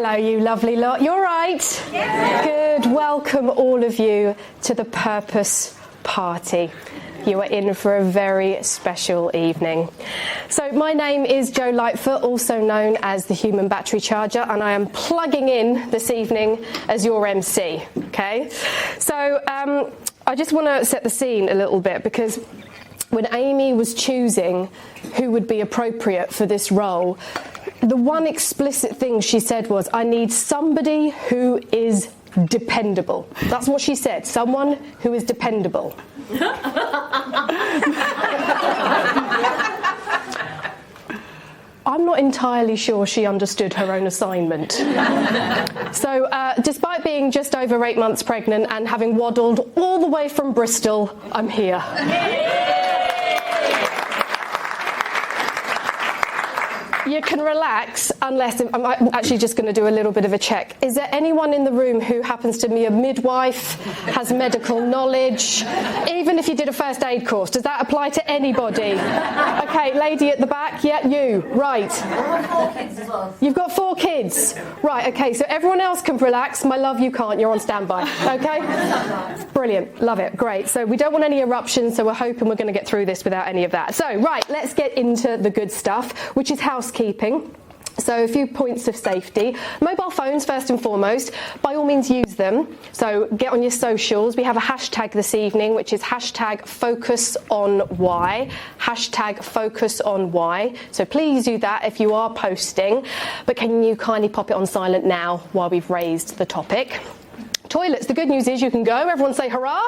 Hello, you lovely lot. You all right? Yeah. Good. Welcome, all of you, to the Purpose Party. You are in for a very special evening. So my name is Jo Lightfoot, also known as the Human Battery Charger, and I am plugging in this evening as your MC, okay? So I just want to set the scene a little bit, because when Amy was choosing who would be appropriate for this role, the one explicit thing she said was, I need somebody who is dependable. That's what she said, someone who is dependable. I'm not entirely sure she understood her own assignment. So despite being just over 8 months pregnant and having waddled all the way from Bristol, I'm here. You can relax, unless I'm actually just going to do a little bit of a check. Is there anyone in the room who happens to be a midwife, has medical knowledge, even if you did a first aid course? Does that apply to anybody? Okay, lady at the back, yeah, you, right. I have 4 kids as well. You've got 4 kids. Right, okay, so everyone else can relax. My love, you can't, you're on standby, okay? Brilliant, love it, great. So we don't want any eruptions, so we're hoping we're going to get through this without any of that. So, right, let's get into the good stuff, which is housekeeping. So a few points of safety. Mobile phones, first and foremost, by all means use them. So get on your socials. We have a hashtag this evening, which is hashtag focus on why. Hashtag focus on why. So please do that if you are posting. But can you kindly pop it on silent now while we've raised the topic? Toilets, the good news is you can go. Everyone say hurrah.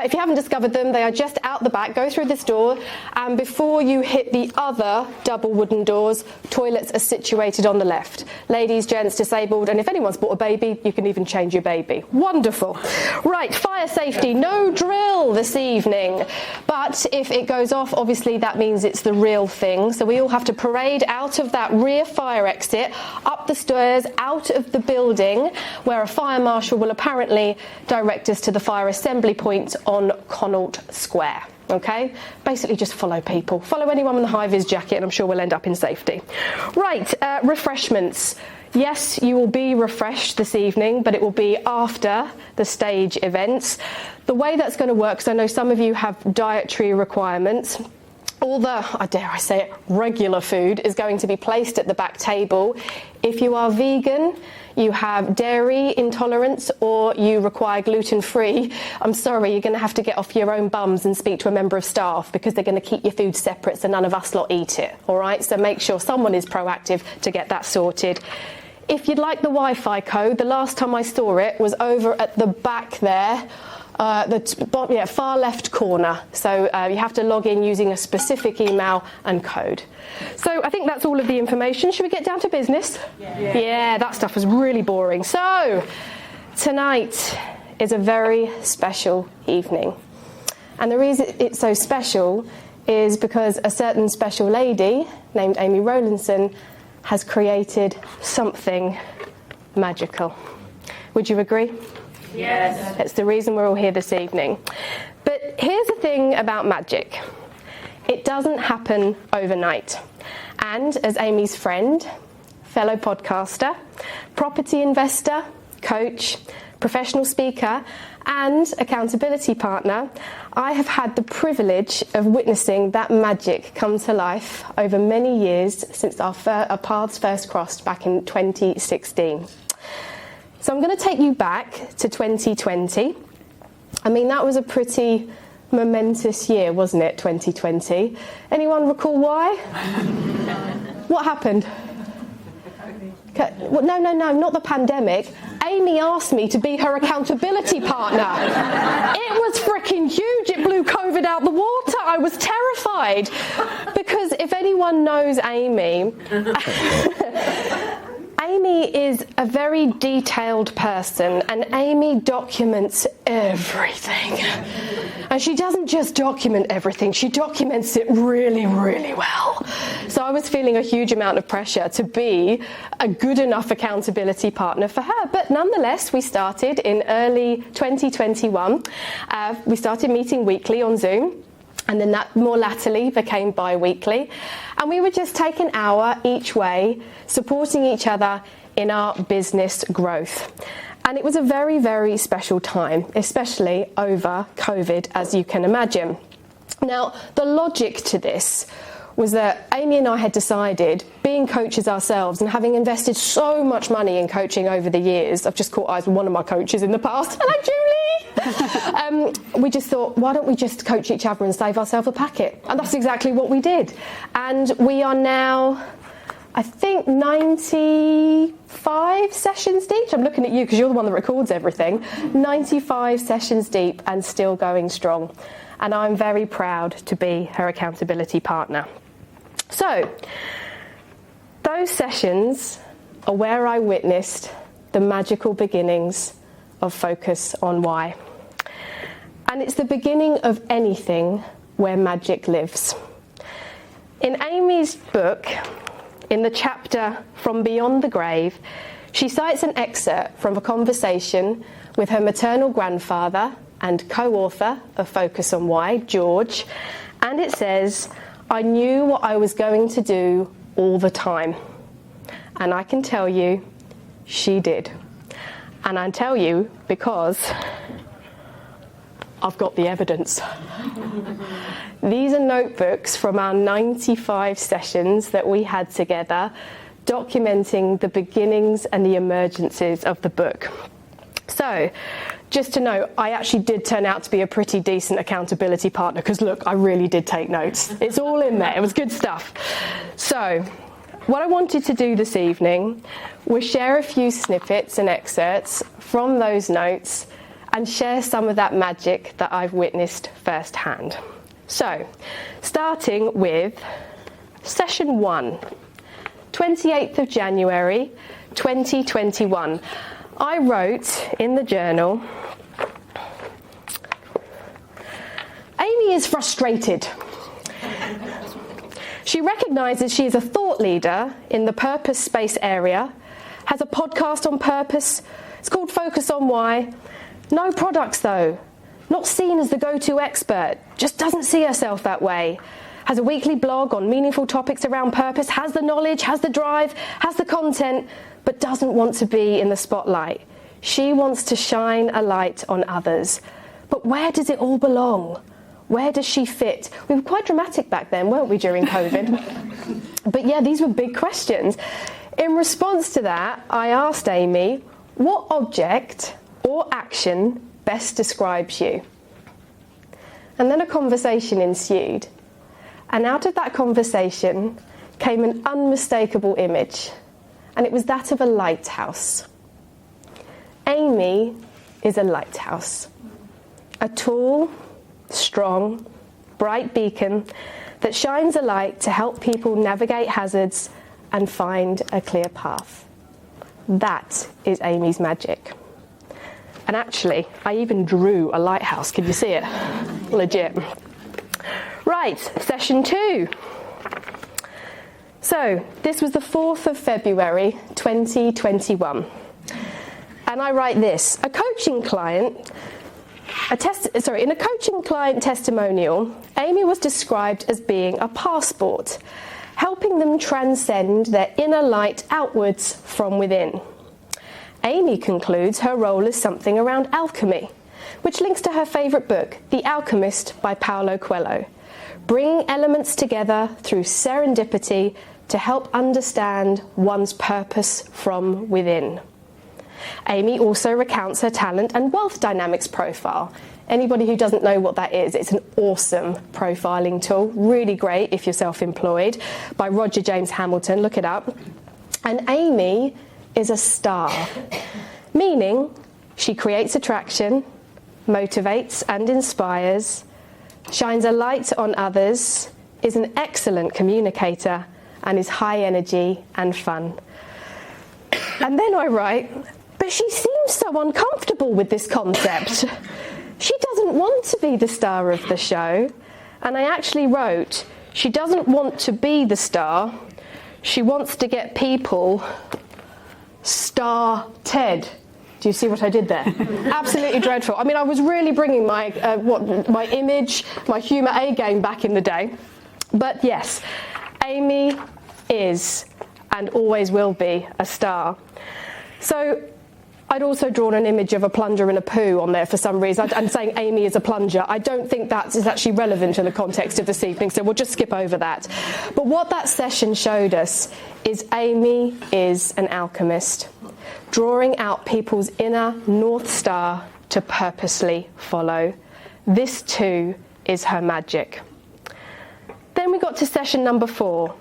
If you haven't discovered them, they are just out the back. Go through this door, and before you hit the other double wooden doors, toilets are situated on the left. Ladies, gents, disabled, and if anyone's bought a baby, you can even change your baby. Wonderful. Right, fire safety, no drill this evening. But if it goes off, obviously that means it's the real thing. So we all have to parade out of that rear fire exit, up the stairs, out of the building, where a fire marshal will apparently direct us to the fire assembly point on Connaught Square. Okay? Basically just follow people. Follow anyone with a high-vis jacket and I'm sure we'll end up in safety. Right, refreshments. Yes, you will be refreshed this evening, but it will be after the stage events. The way that's going to work, because I know some of you have dietary requirements, all the, dare I say it, regular food is going to be placed at the back table. If you are vegan, you have dairy intolerance, or you require gluten-free, I'm sorry, you're going to have to get off your own bums and speak to a member of staff, because they're going to keep your food separate so none of us lot eat it, all right? So make sure someone is proactive to get that sorted. If you'd like the Wi-Fi code, the last time I saw it was over at the back there, far left corner. So you have to log in using a specific email and code. So I think that's all of the information. Should we get down to business? Yeah, that stuff was really boring. So tonight is a very special evening. And the reason it's so special is because a certain special lady named Amy Rowlinson has created something magical. Would you agree? Yes. It's the reason we're all here this evening. But here's the thing about magic. It doesn't happen overnight. And as Amy's friend, fellow podcaster, property investor, coach, professional speaker, and accountability partner, I have had the privilege of witnessing that magic come to life over many years since our paths first crossed back in 2016. So I'm going to take you back to 2020. I mean, that was a pretty momentous year, wasn't it, 2020? Anyone recall why? What happened? No, not the pandemic. Amy asked me to be her accountability partner. It was freaking huge. It blew COVID out the water. I was terrified. Because if anyone knows Amy... Amy is a very detailed person, and Amy documents everything. And she doesn't just document everything, she documents it really, really well. So I was feeling a huge amount of pressure to be a good enough accountability partner for her. But nonetheless, we started in early 2021. We started meeting weekly on Zoom. And then that more latterly became bi-weekly. And we would just take an hour each way, supporting each other in our business growth. And it was a very, very special time, especially over COVID, as you can imagine. Now, the logic to this was that Amy and I had decided, being coaches ourselves and having invested so much money in coaching over the years, I've just caught eyes with one of my coaches in the past, hello Julie! We just thought, why don't we just coach each other and save ourselves a packet? And that's exactly what we did. And we are now, I think, 95 sessions deep. I'm looking at you because you're the one that records everything. 95 sessions deep and still going strong. And I'm very proud to be her accountability partner. So, those sessions are where I witnessed the magical beginnings of Focus on Why. And it's the beginning of anything where magic lives. In Amy's book, in the chapter From Beyond the Grave, she cites an excerpt from a conversation with her maternal grandfather and co-author of Focus on Why, George, and it says, "I knew what I was going to do all the time." And I can tell you, she did. And I tell you because I've got the evidence. These are notebooks from our 95 sessions that we had together, documenting the beginnings and the emergences of the book. So, just to know, I actually did turn out to be a pretty decent accountability partner, because look, I really did take notes. It's all in there. It was good stuff. So, what I wanted to do this evening was share a few snippets and excerpts from those notes and share some of that magic that I've witnessed firsthand. So, starting with session 1, 28th of January 2021. I wrote in the journal, Amy is frustrated. She recognises she is a thought leader in the purpose space area, has a podcast on purpose, it's called Focus on Why. No products though, not seen as the go-to expert, just doesn't see herself that way. Has a weekly blog on meaningful topics around purpose, has the knowledge, has the drive, has the content, but doesn't want to be in the spotlight. She wants to shine a light on others. But where does it all belong? Where does she fit? We were quite dramatic back then, weren't we, during COVID? But yeah, these were big questions. In response to that, I asked Amy, what object or action best describes you? And then a conversation ensued. And out of that conversation came an unmistakable image. And it was that of a lighthouse. Amy is a lighthouse. A tall, strong, bright beacon that shines a light to help people navigate hazards and find a clear path. That is Amy's magic. And actually, I even drew a lighthouse. Can you see it? Legit. Right, session 2. So, this was the 4th of February 2021. And I write this. In a coaching client testimonial, Amy was described as being a passport, helping them transcend their inner light outwards from within. Amy concludes her role is something around alchemy, which links to her favourite book, The Alchemist by Paulo Coelho, bringing elements together through serendipity to help understand one's purpose from within. Amy also recounts her talent and wealth dynamics profile. Anybody who doesn't know what that is, it's an awesome profiling tool, really great if you're self-employed, by Roger James Hamilton, look it up. And Amy is a star, meaning she creates attraction, motivates and inspires, shines a light on others, is an excellent communicator, and is high energy and fun. And then I write, but she seems so uncomfortable with this concept. She doesn't want to be the star of the show. And I actually wrote, she doesn't want to be the star, she wants to get people star-ted. Do you see what I did there? Absolutely dreadful. I mean, I was really bringing my image, my humour A game back in the day. But yes, Amy is and always will be a star. So I'd also drawn an image of a plunger and a poo on there for some reason. I'm saying Amy is a plunger. I don't think that is actually relevant in the context of this evening, so we'll just skip over that. But what that session showed us is Amy is an alchemist, drawing out people's inner North Star to purposely follow. This too is her magic. Then we got to session number 4,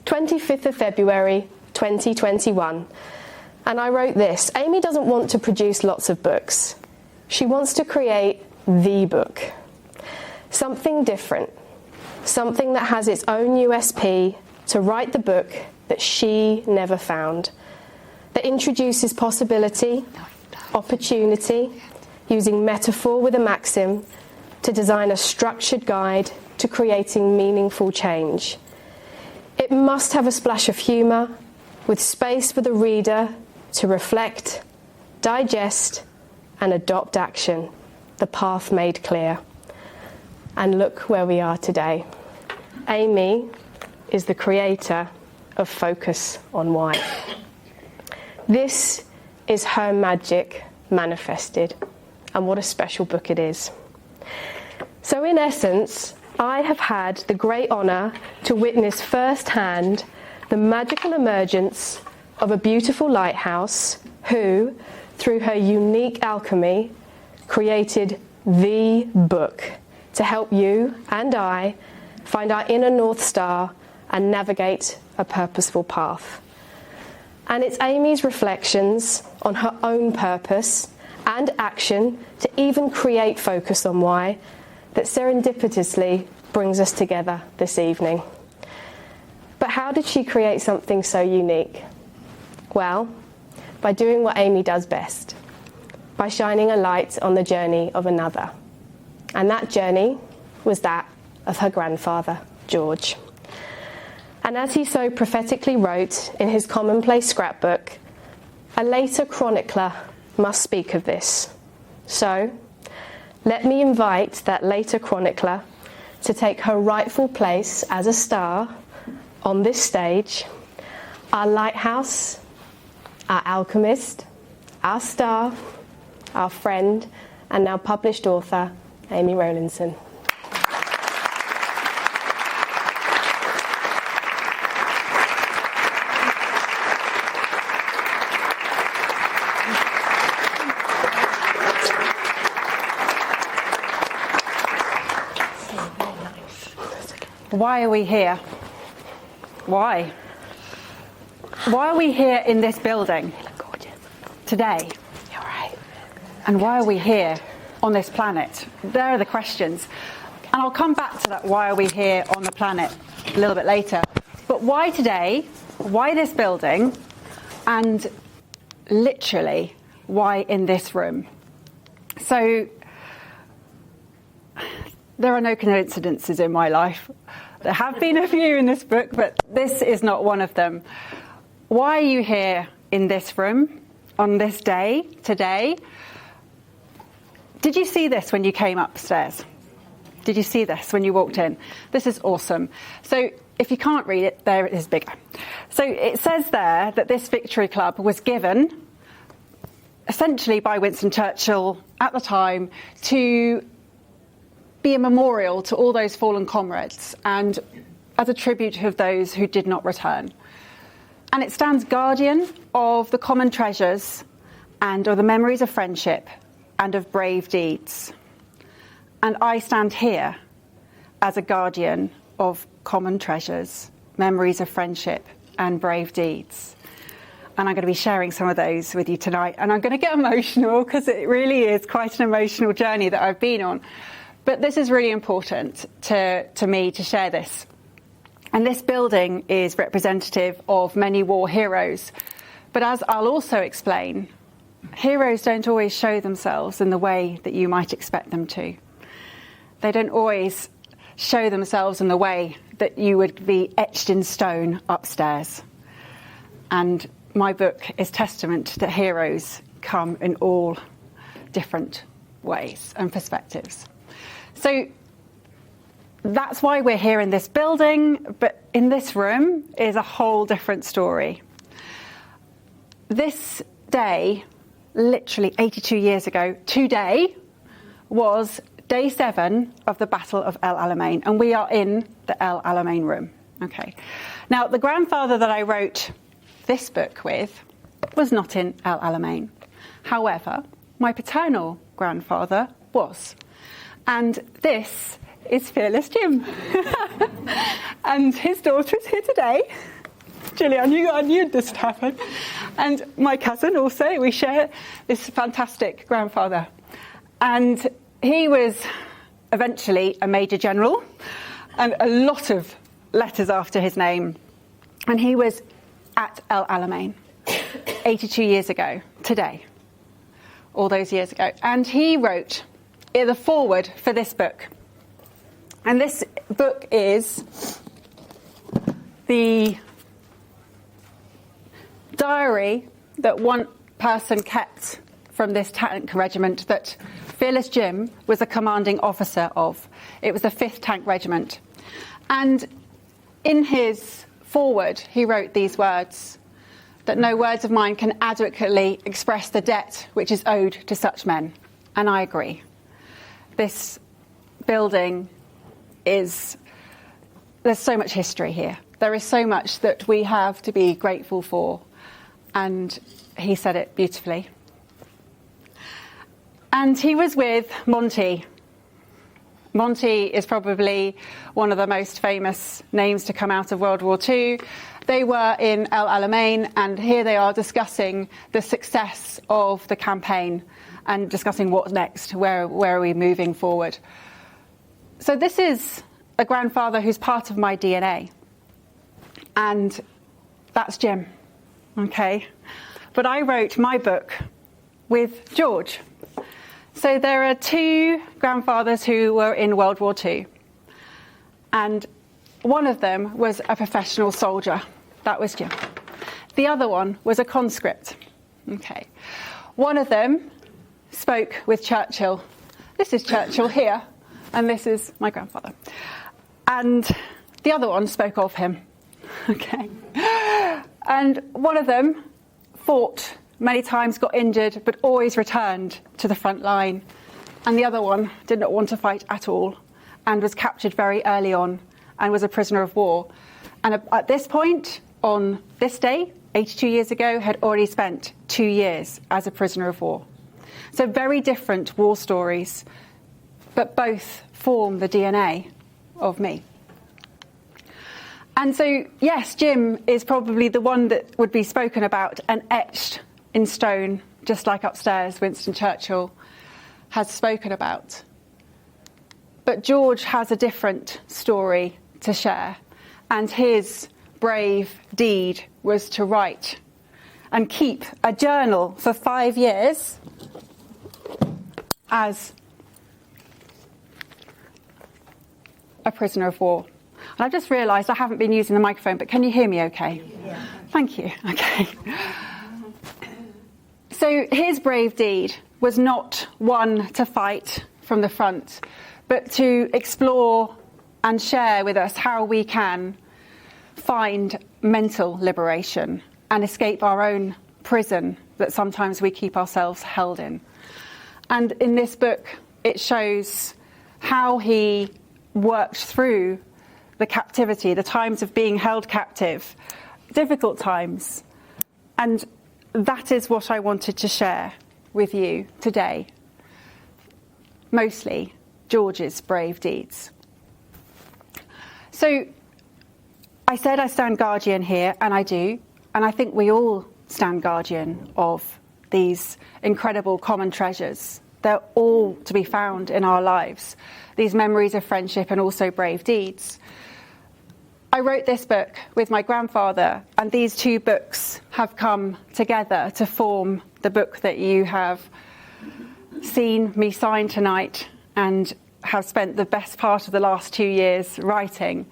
25th of February 2021. And I wrote this: Amy doesn't want to produce lots of books. She wants to create the book. Something different. Something that has its own USP to write the book that she never found. That introduces possibility, opportunity, using metaphor with a maxim to design a structured guide to creating meaningful change. It must have a splash of humour, with space for the reader to reflect, digest, and adopt action, the path made clear. And look where we are today. Amy is the creator of Focus on Why. This is her magic manifested, and what a special book it is. So in essence, I have had the great honour to witness firsthand the magical emergence of a beautiful lighthouse who, through her unique alchemy, created the book to help you and I find our inner North Star and navigate a purposeful path. And it's Amy's reflections on her own purpose and action to even create Focus on Why that serendipitously brings us together this evening. But how did she create something so unique? Well, by doing what Amy does best, by shining a light on the journey of another. And that journey was that of her grandfather, George. And as he so prophetically wrote in his commonplace scrapbook, a later chronicler must speak of this. So, let me invite that later chronicler to take her rightful place as a star on this stage, our lighthouse, our alchemist, our star, our friend, and now published author, Amy Rowlinson. Why are we here? Why? Why are we here in this building today? You're right. And why are we here on this planet? There are the questions. And I'll come back to that, why are we here on the planet, a little bit later. But why today? Why this building? And literally, why in this room? So, there are no coincidences in my life. There have been a few in this book, but this is not one of them. Why are you here in this room on this day, today? Did you see this when you came upstairs? Did you see this when you walked in? This is awesome. So if you can't read it, there it is bigger. So it says there that this Victory Club was given essentially by Winston Churchill at the time to be a memorial to all those fallen comrades and as a tribute of those who did not return. And it stands guardian of the common treasures and of the memories of friendship and of brave deeds. And I stand here as a guardian of common treasures, memories of friendship and brave deeds. And I'm going to be sharing some of those with you tonight. And I'm going to get emotional because it really is quite an emotional journey that I've been on. But this is really important to me to share this. And this building is representative of many war heroes. But as I'll also explain, heroes don't always show themselves in the way that you might expect them to. They don't always show themselves in the way that you would be etched in stone upstairs. And my book is testament that heroes come in all different ways and perspectives. So that's why we're here in this building, but in this room is a whole different story. This day, literally 82 years ago, today, was day 7 of the Battle of El Alamein, and we are in the El Alamein room. Okay. Now, the grandfather that I wrote this book with was not in El Alamein. However, my paternal grandfather was. And this is Fearless Jim. And his daughter is here today. Julie, I knew this would happen. And my cousin also, we share this fantastic grandfather. And he was eventually a major general, and a lot of letters after his name. And he was at El Alamein 82 years ago, today, all those years ago. And he wrote the foreword for this book. And this book is the diary that one person kept from this Tank Regiment that Fearless Jim was a commanding officer of. It was the 5th Tank Regiment. And in his foreword, he wrote these words, that no words of mine can adequately express the debt which is owed to such men. And I agree. This building there's so much history here. There is so much that we have to be grateful for. And he said it beautifully. And he was with Monty. Monty is probably one of the most famous names to come out of World War II. They were in El Alamein, and here they are discussing the success of the campaign and discussing what's next, where are we moving forward. So this is a grandfather who's part of my DNA. And that's Jim, okay? But I wrote my book with George. So there are 2 grandfathers who were in World War II. And one of them was a professional soldier. That was Jim. The other one was a conscript. Okay. One of them spoke with Churchill. This is Churchill here, and this is my grandfather. And the other one spoke of him. Okay. And one of them fought many times, got injured, but always returned to the front line. And the other one did not want to fight at all and was captured very early on and was a prisoner of war. And at this point, on this day, 82 years ago, had already spent 2 years as a prisoner of war. So very different war stories, but both form the DNA of me. And so, yes, Jim is probably the one that would be spoken about and etched in stone, just like upstairs Winston Churchill has spoken about. But George has a different story to share, and his brave deed was to write and keep a journal for 5 years as a prisoner of war. And I've just realised I haven't been using the microphone, but can you hear me okay? Yeah. Thank you. Okay. So his brave deed was not one to fight from the front, but to explore and share with us how we can find mental liberation and escape our own prison that sometimes we keep ourselves held in. And in this book, it shows how he worked through the captivity, the times of being held captive, difficult times. And that is what I wanted to share with you today. Mostly George's brave deeds. So I said I stand guardian here, and I do. And I think we all stand guardian of these incredible common treasures. They're all to be found in our lives. These memories of friendship and also brave deeds. I wrote this book with my grandfather, and these 2 books have come together to form the book that you have seen me sign tonight and have spent the best part of the last 2 years writing.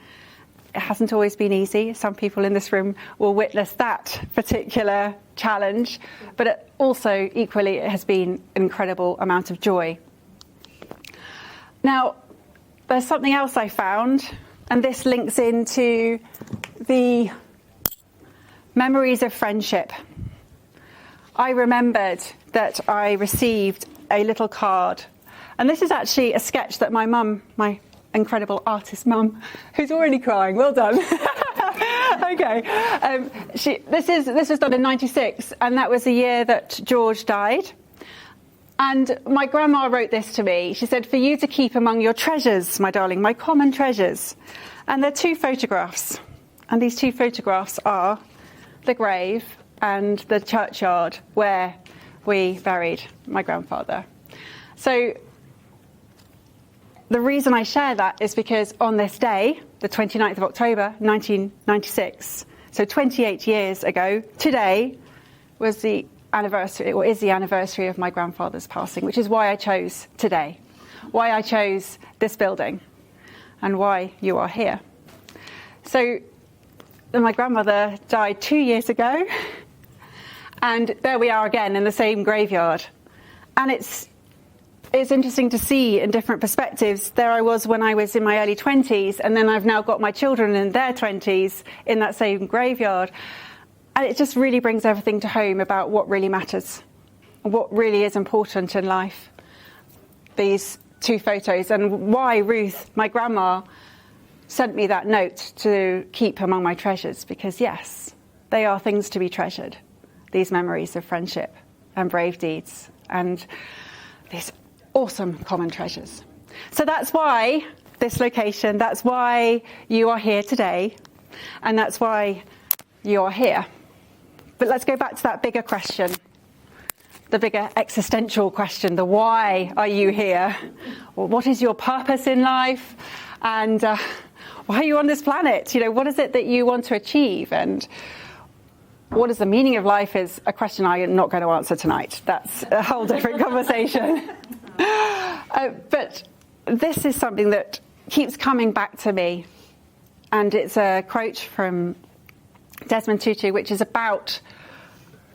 It hasn't always been easy. Some people in this room will witness that particular challenge, but also equally it has been an incredible amount of joy. Now, there's something else I found, and this links into the memories of friendship. I remembered that I received a little card, and this is actually a sketch that my mum, my incredible artist mum, who's already crying, well done. Okay, this was done in '96, and that was the year that George died. And my grandma wrote this to me. She said, "For you to keep among your treasures, my darling, my common treasures." And there are 2 photographs. And these 2 photographs are the grave and the churchyard where we buried my grandfather. So the reason I share that is because on this day, the 29th of October, 1996, so 28 years ago, today was the anniversary, or is the anniversary of my grandfather's passing, which is why I chose today, why I chose this building, and why you are here. So my grandmother died 2 years ago, and there we are again in the same graveyard. And it's interesting to see in different perspectives. There I was when I was in my early 20s, and then I've now got my children in their 20s in that same graveyard. And it just really brings everything to home about what really matters, what really is important in life. These 2 photos, and why Ruth, my grandma, sent me that note to keep among my treasures, because yes, they are things to be treasured, these memories of friendship and brave deeds and these awesome common treasures. So that's why this location, that's why you are here today, and that's why you are here. But let's go back to that bigger question, the bigger existential question, the why are you here? Well, what is your purpose in life? And why are you on this planet? You know, what is it that you want to achieve? And what is the meaning of life is a question I am not going to answer tonight. That's a whole different conversation. But this is something that keeps coming back to me. And it's a quote from Desmond Tutu, which is about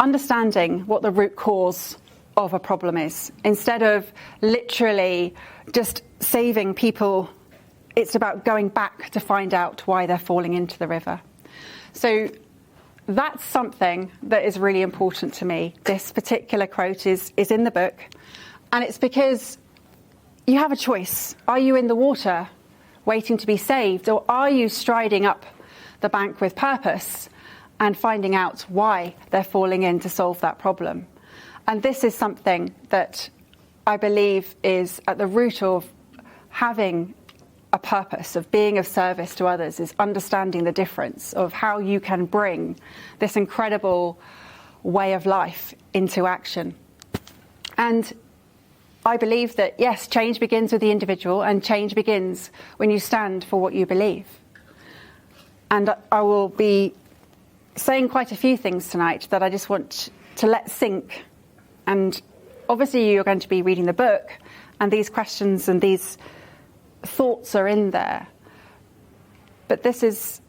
understanding what the root cause of a problem is. Instead of literally just saving people, it's about going back to find out why they're falling into the river. So that's something that is really important to me. This particular quote is in the book, and it's because you have a choice. Are you in the water waiting to be saved, or are you striding up the bank with purpose and finding out why they're falling in to solve that problem? And this is something that I believe is at the root of having a purpose, of being of service to others, is understanding the difference of how you can bring this incredible way of life into action. And I believe that, yes, change begins with the individual, and change begins when you stand for what you believe. And I will be saying quite a few things tonight that I just want to let sink. And obviously you're going to be reading the book, and these questions and these thoughts are in there. But this is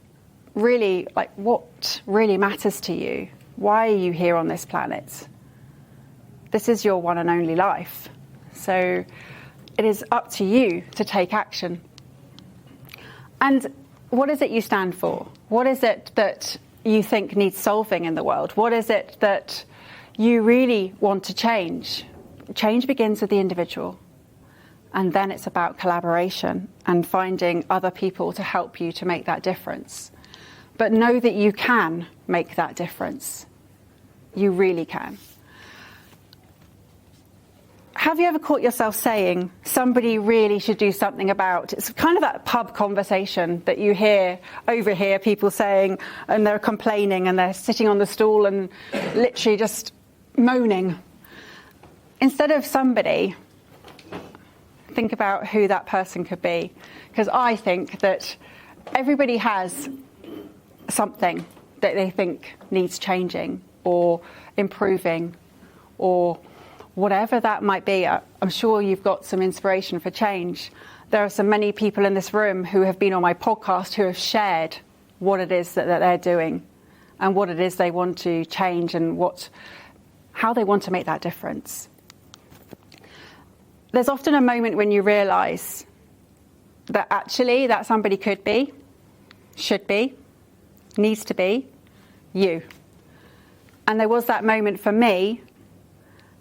really like what really matters to you. Why are you here on this planet? This is your one and only life. So it is up to you to take action. And what is it you stand for? What is it that you think needs solving in the world? What is it that you really want to change? Change begins with the individual. And then it's about collaboration and finding other people to help you to make that difference. But know that you can make that difference. You really can. Have you ever caught yourself saying somebody really should do something about? It's kind of that pub conversation that you overhear people saying, and they're complaining and they're sitting on the stool and literally just moaning. Instead of somebody, think about who that person could be. Because I think that everybody has something that they think needs changing or improving or whatever that might be. I'm sure you've got some inspiration for change. There are so many people in this room who have been on my podcast who have shared what it is that they're doing and what it is they want to change and how they want to make that difference. There's often a moment when you realise that actually that somebody could be, should be, needs to be you. And there was that moment for me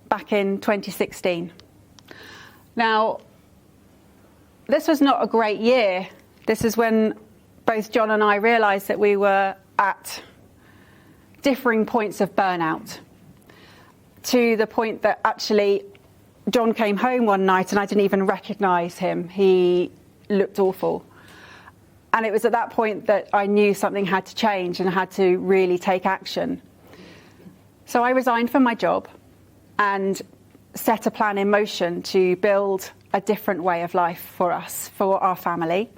back in 2016. Now, this was not a great year. This is when both John and I realised that we were at differing points of burnout, to the point that actually John came home one night and I didn't even recognise him. He looked awful. And it was at that point that I knew something had to change and had to really take action. So I resigned from my job and set a plan in motion to build a different way of life for us, for our family,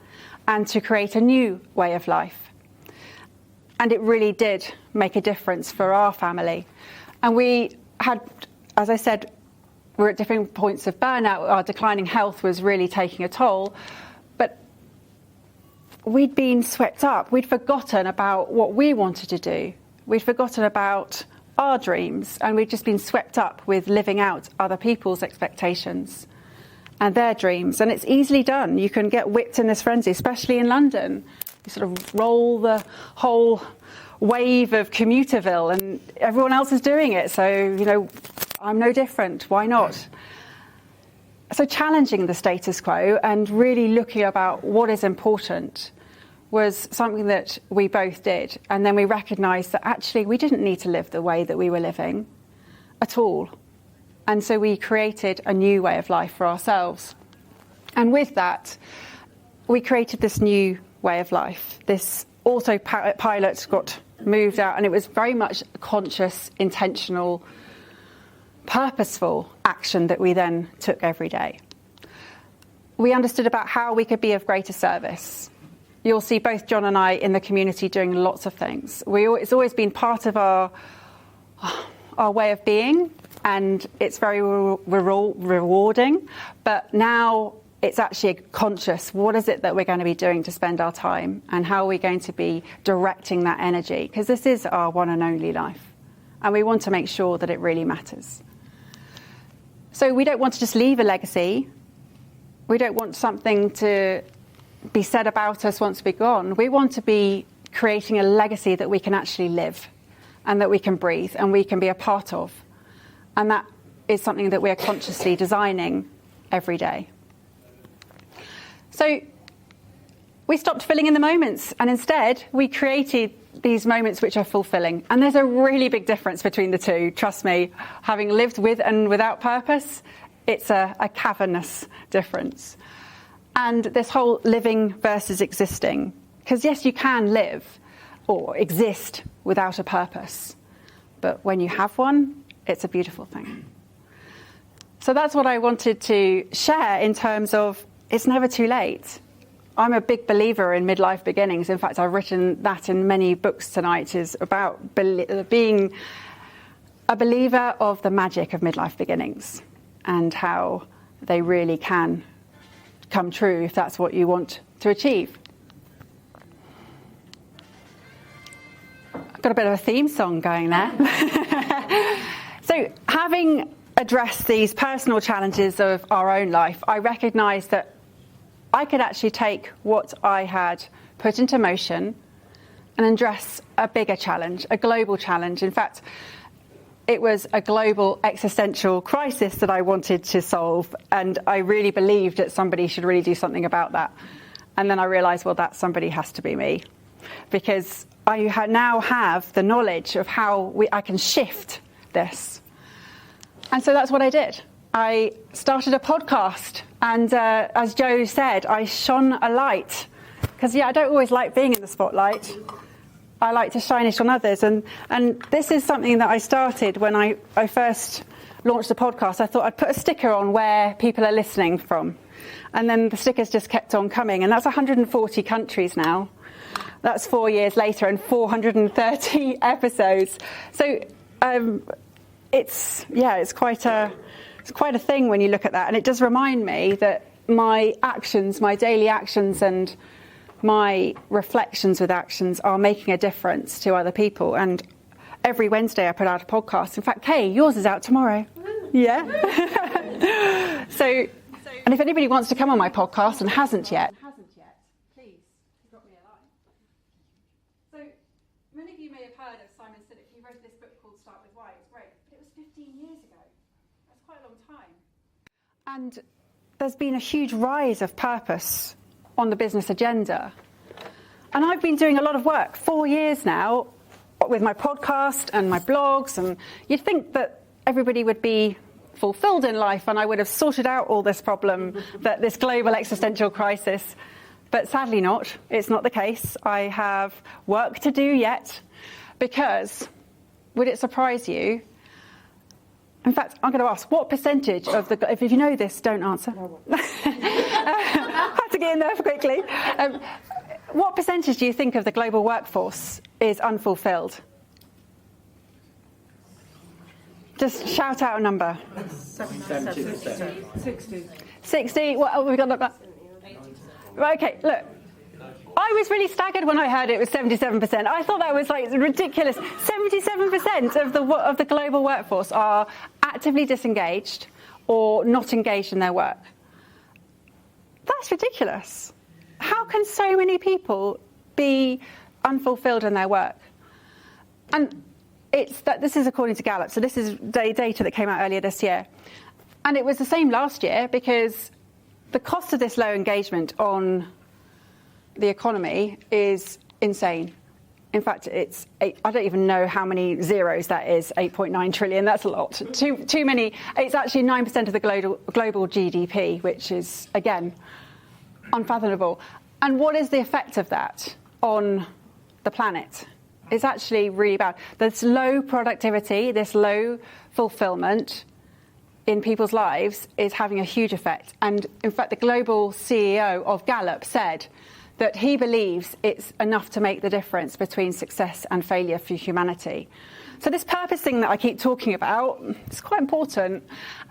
and to create a new way of life. And it really did make a difference for our family. And we had, as I said, we're at different points of burnout. Our declining health was really taking a toll. But we'd been swept up. We'd forgotten about what we wanted to do. We'd forgotten about our dreams. And we'd just been swept up with living out other people's expectations and their dreams. And it's easily done. You can get whipped in this frenzy, especially in London. You sort of roll the whole wave of Commuterville and everyone else is doing it. So, I'm no different. Why not? So challenging the status quo and really looking about what is important was something that we both did. And then we recognised that actually we didn't need to live the way that we were living at all. And so we created a new way of life for ourselves. And with that, we created this new way of life. This autopilot got moved out, and it was very much conscious, intentional, purposeful action that we then took every day. We understood about how we could be of greater service. You'll see both John and I in the community doing lots of things. It's always been part of our way of being, and it's very rewarding. But now it's actually conscious. What is it that we're going to be doing to spend our time, and how are we going to be directing that energy? Because this is our one and only life, and we want to make sure that it really matters. So we don't want to just leave a legacy. We don't want something to be said about us once we're gone. We want to be creating a legacy that we can actually live and that we can breathe and we can be a part of. And that is something that we are consciously designing every day. So we stopped filling in the moments, and instead we created these moments which are fulfilling. And there's a really big difference between the two. Trust me, having lived with and without purpose, it's a cavernous difference. And this whole living versus existing. Because yes, you can live or exist without a purpose. But when you have one, it's a beautiful thing. So that's what I wanted to share in terms of it's never too late. I'm a big believer in midlife beginnings. In fact, I've written that in many books tonight, is about being a believer of the magic of midlife beginnings and how they really can come true if that's what you want to achieve. I've got a bit of a theme song going there. So having addressed these personal challenges of our own life, I recognised that I could actually take what I had put into motion and address a bigger challenge, a global challenge. In fact, it was a global existential crisis that I wanted to solve, and I really believed that somebody should really do something about that. And then I realised, well, that somebody has to be me, because I now have the knowledge of how I can shift this. And so that's what I did. I started a podcast, and as Joe said, I shone a light. Because, I don't always like being in the spotlight. I like to shine it on others. And this is something that I started when I first launched the podcast. I thought I'd put a sticker on where people are listening from. And then the stickers just kept on coming. And that's 140 countries now. That's 4 years later and 430 episodes. So it's quite a thing when you look at that. And it does remind me that my actions, my daily actions and my reflections with actions are making a difference to other people. And every Wednesday I put out a podcast. In fact, Kay, yours is out tomorrow. Yeah. So, and if anybody wants to come on my podcast and hasn't yet, And there's been a huge rise of purpose on the business agenda. And I've been doing a lot of work, 4 years now, with my podcast and my blogs, and you'd think that everybody would be fulfilled in life and I would have sorted out all this problem, that this global existential crisis. But sadly not. It's not the case. I have work to do yet, because, would it surprise you? In fact, I'm going to ask, what percentage of the... If you know this, don't answer. Had to get in there quickly. What percentage do you think of the global workforce is unfulfilled? Just shout out a number. 70%. 60. What have we got? Right, okay, look. I was really staggered when I heard it was 77%. I thought that was like ridiculous. 77% of the global workforce are actively disengaged or not engaged in their work. That's ridiculous. How can so many people be unfulfilled in their work? And this is according to Gallup, so this is data that came out earlier this year. And it was the same last year, because the cost of this low engagement on the economy is insane. In fact, I don't even know how many zeros that is, 8.9 trillion, that's a lot. Too many. It's actually 9% of the global GDP, which is, again, unfathomable. And what is the effect of that on the planet? It's actually really bad. This low productivity, this low fulfillment in people's lives is having a huge effect. And in fact, the global CEO of Gallup said that he believes it's enough to make the difference between success and failure for humanity. So this purpose thing that I keep talking about, it's quite important.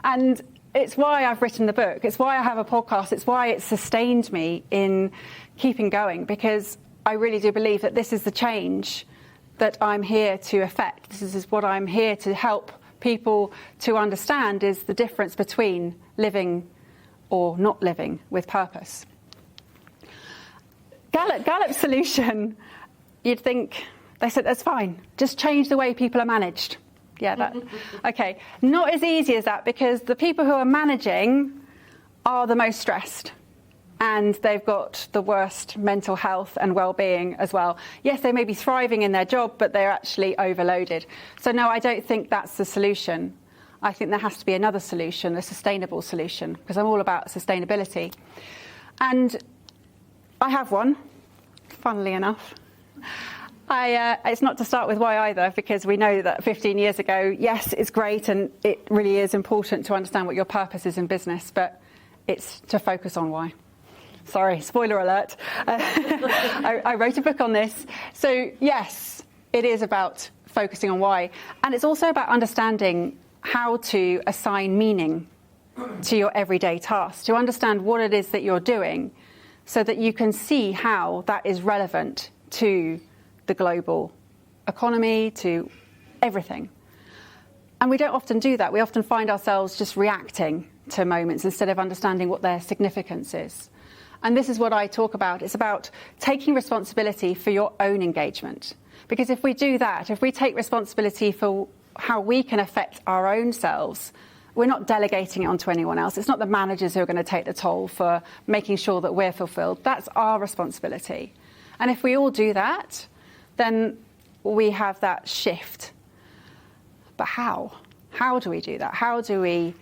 And it's why I've written the book. It's why I have a podcast. It's why it sustained me in keeping going, because I really do believe that this is the change that I'm here to effect. This is what I'm here to help people to understand, is the difference between living or not living with purpose. Gallup's solution, you'd think, they said, that's fine, just change the way people are managed. Yeah, okay. Not as easy as that, because the people who are managing are the most stressed, and they've got the worst mental health and well-being as well. Yes, they may be thriving in their job, but they're actually overloaded. So no, I don't think that's the solution. I think there has to be another solution, a sustainable solution, because I'm all about sustainability. And I have one, funnily enough. It's not to start with why either, because we know that 15 years ago, yes, it's great and it really is important to understand what your purpose is in business, but it's to focus on why. Sorry, spoiler alert. I wrote a book on this. So yes, it is about focusing on why. And it's also about understanding how to assign meaning to your everyday tasks, to understand what it is that you're doing, so that you can see how that is relevant to the global economy, to everything. And we don't often do that. We often find ourselves just reacting to moments instead of understanding what their significance is. And this is what I talk about. It's about taking responsibility for your own engagement. Because if we do that, if we take responsibility for how we can affect our own selves, we're not delegating it onto anyone else. It's not the managers who are going to take the toll for making sure that we're fulfilled. That's our responsibility. And if we all do that, then we have that shift. But how? How do we do that? How do we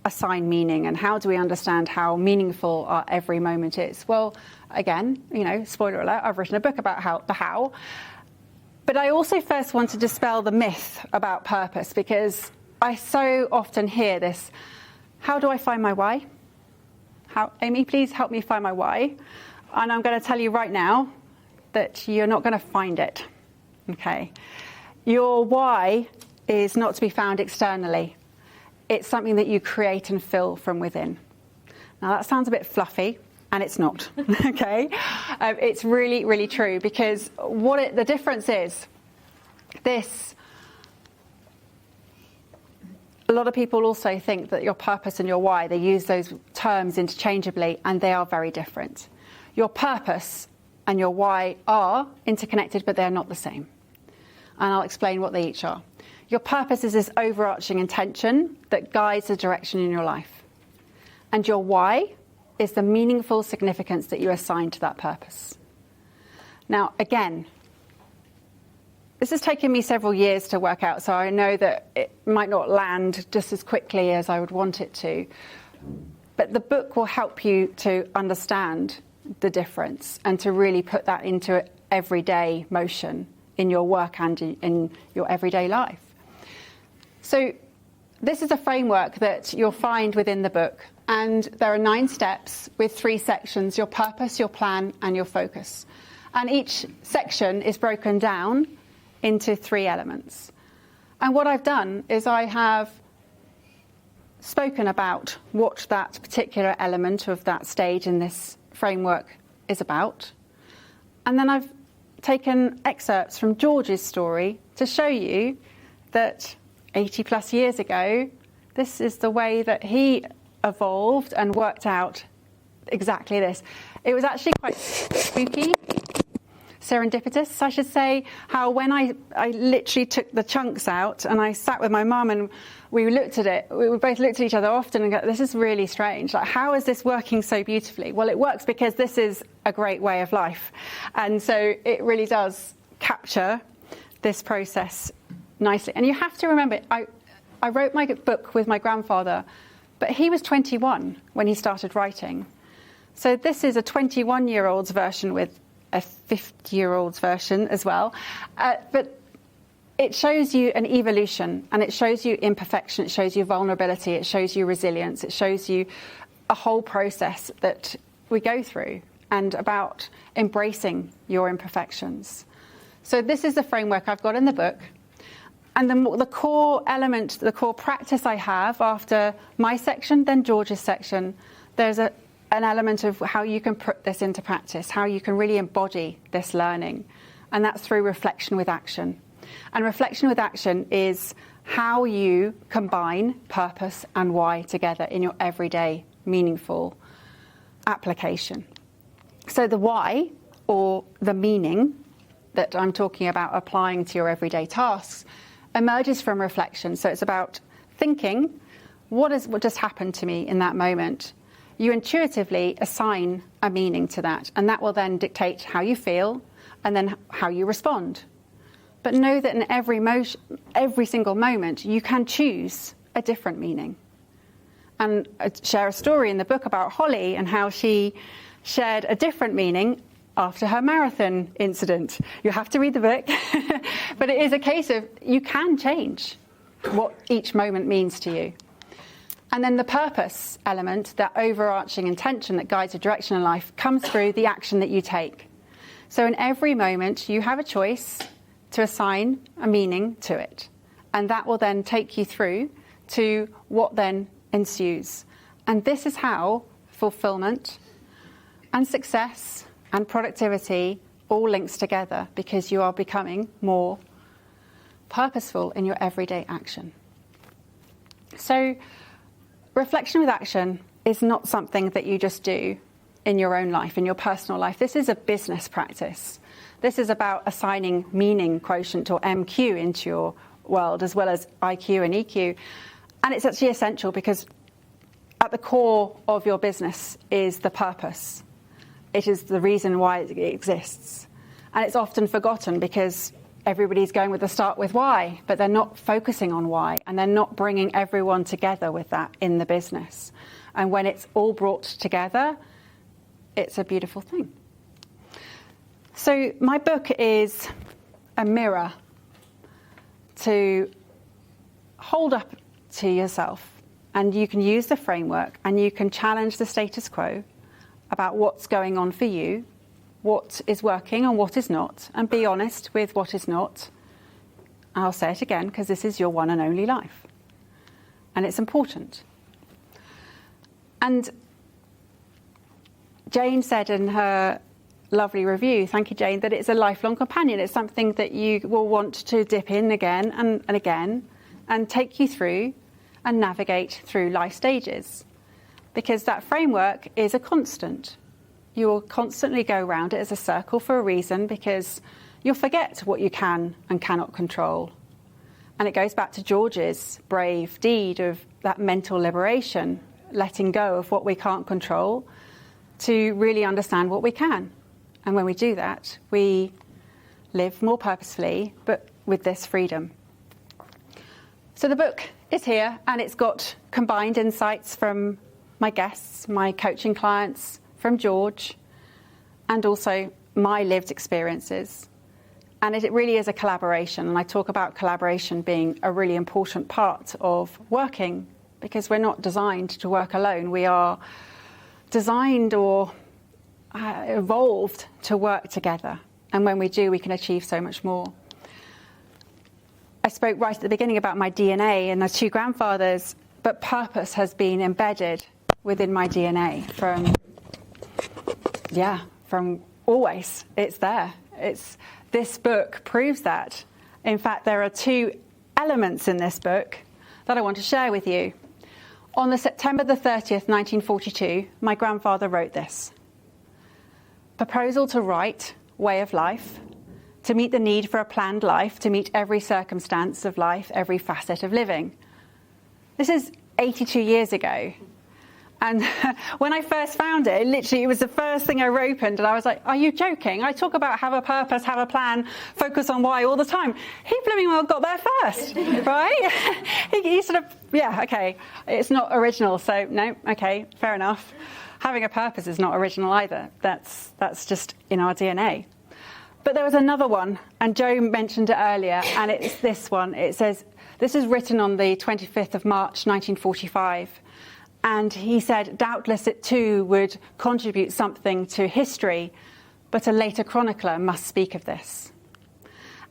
assign meaning, and how do we understand how meaningful our every moment is? Well, again, spoiler alert, I've written a book about how. But I also first want to dispel the myth about purpose, because I so often hear this, how do I find my why? Amy, please help me find my why. And I'm going to tell you right now that you're not going to find it. Okay. Your why is not to be found externally. It's something that you create and fill from within. Now that sounds a bit fluffy, and it's not. Okay. It's really, really true, because the difference is this. A lot of people also think that your purpose and your why, they use those terms interchangeably, and they are very different. Your purpose and your why are interconnected, but they're not the same. And I'll explain what they each are. Your purpose is this overarching intention that guides the direction in your life. And your why is the meaningful significance that you assign to that purpose. Now, again, this has taken me several years to work out, so I know that it might not land just as quickly as I would want it to. But the book will help you to understand the difference and to really put that into everyday motion in your work and in your everyday life. So this is a framework that you'll find within the book, and there are 9 steps with 3 sections: your purpose, your plan, and your focus. And each section is broken down into 3 elements. And what I've done is I have spoken about what that particular element of that stage in this framework is about. And then I've taken excerpts from George's story to show you that 80 plus years ago, this is the way that he evolved and worked out exactly this. It was actually quite spooky, serendipitous, I should say, how when I literally took the chunks out and I sat with my mum and we looked at it, we both looked at each other often and go, this is really strange. Like, how is this working so beautifully? Well, it works because this is a great way of life. And so it really does capture this process nicely. And you have to remember, I wrote my book with my grandfather, but he was 21 when he started writing. So this is a 21-year-old's version with a 50-year-old's version as well. But it shows you an evolution, and it shows you imperfection, it shows you vulnerability, it shows you resilience, it shows you a whole process that we go through and about embracing your imperfections. So this is the framework I've got in the book. And the core element, the core practice I have after my section, then George's section, there's an element of how you can put this into practice, how you can really embody this learning. And that's through reflection with action. And reflection with action is how you combine purpose and why together in your everyday meaningful application. So the why, or the meaning that I'm talking about applying to your everyday tasks, emerges from reflection. So it's about thinking, what just happened to me in that moment? You intuitively assign a meaning to that, and that will then dictate how you feel and then how you respond. But know that in every single moment, you can choose a different meaning. And I share a story in the book about Holly and how she shared a different meaning after her marathon incident. You have to read the book, but it is a case of you can change what each moment means to you. And then the purpose element, that overarching intention that guides your direction in life, comes through the action that you take. So in every moment, you have a choice to assign a meaning to it. And that will then take you through to what then ensues. And this is how fulfillment and success and productivity all links together, because you are becoming more purposeful in your everyday action. So reflection with action is not something that you just do in your own life, in your personal life. This is a business practice. This is about assigning meaning quotient, or MQ, into your world, as well as IQ and EQ. And it's actually essential because at the core of your business is the purpose. It is the reason why it exists. And it's often forgotten because everybody's going with the start with why, but they're not focusing on why, and they're not bringing everyone together with that in the business. And when it's all brought together, it's a beautiful thing. So my book is a mirror to hold up to yourself, and you can use the framework and you can challenge the status quo about what's going on for you, what is working and what is not, and be honest with what is not. I'll say it again because this is your one and only life, and it's important. And Jane said in her lovely review, thank you, Jane, that it's a lifelong companion. It's something that you will want to dip in again and again and take you through and navigate through life stages, because that framework is a constant. You will constantly go around it as a circle for a reason, because you'll forget what you can and cannot control. And it goes back to George's brave deed of that mental liberation, letting go of what we can't control to really understand what we can. And when we do that, we live more purposefully, but with this freedom. So the book is here, and it's got combined insights from my guests, my coaching clients, from George, and also my lived experiences. And it really is a collaboration, and I talk about collaboration being a really important part of working, because we're not designed to work alone. We are designed or evolved to work together. And when we do, we can achieve so much more. I spoke right at the beginning about my DNA and the two grandfathers, but purpose has been embedded within my DNA from always. It's there. This book proves that. In fact, there are two elements in this book that I want to share with you. On the September the 30th, 1942, my grandfather wrote this. Proposal to write, way of life, to meet the need for a planned life, to meet every circumstance of life, every facet of living. This is 82 years ago. And when I first found it, literally it was the first thing I opened, and I was like, are you joking? I talk about have a purpose, have a plan, focus on why all the time. He blooming well got there first, right? he sort of, okay, it's not original, so no, okay, fair enough. Having a purpose is not original either. That's just in our DNA. But there was another one, and Joe mentioned it earlier, and it's this one. It says, this is written on the 25th of March, 1945. And he said, doubtless it too would contribute something to history, but a later chronicler must speak of this.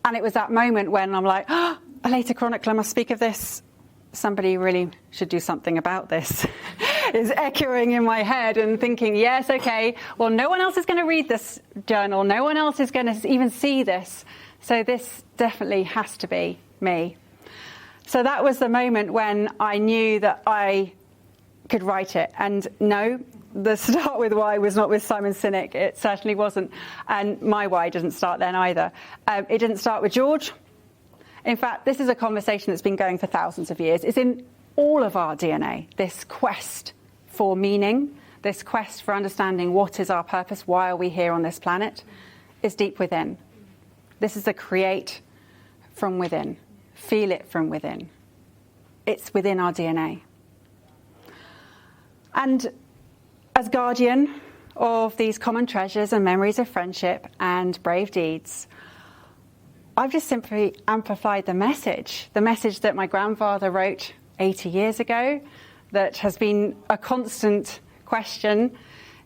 And it was that moment when I'm like, a later chronicler must speak of this. Somebody really should do something about this. It's echoing in my head and thinking, yes, okay, well, no one else is going to read this journal. No one else is going to even see this. So this definitely has to be me. So that was the moment when I knew that I could write it. And no, the start with why was not with Simon Sinek. It certainly wasn't. And my why didn't start then either. It didn't start with George. In fact, this is a conversation that's been going for thousands of years. It's in all of our DNA, this quest for meaning, this quest for understanding what is our purpose, why are we here on this planet, is deep within. This is the create from within, feel it from within. It's within our DNA. And as guardian of these common treasures and memories of friendship and brave deeds, I've just simply amplified the message that my grandfather wrote 80 years ago, that has been a constant question.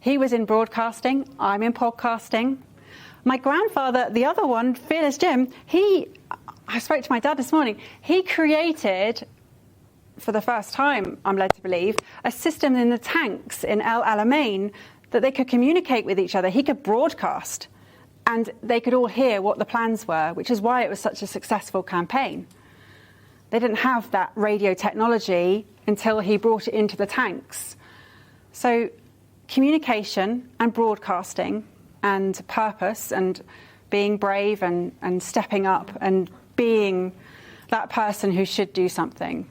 He was in broadcasting, I'm in podcasting. My grandfather, the other one, Fearless Jim, I spoke to my dad this morning, he created, for the first time, I'm led to believe, a system in the tanks in Alamein that they could communicate with each other. He could broadcast, and they could all hear what the plans were, which is why it was such a successful campaign. They didn't have that radio technology until he brought it into the tanks. So communication and broadcasting and purpose and being brave and stepping up and being that person who should do something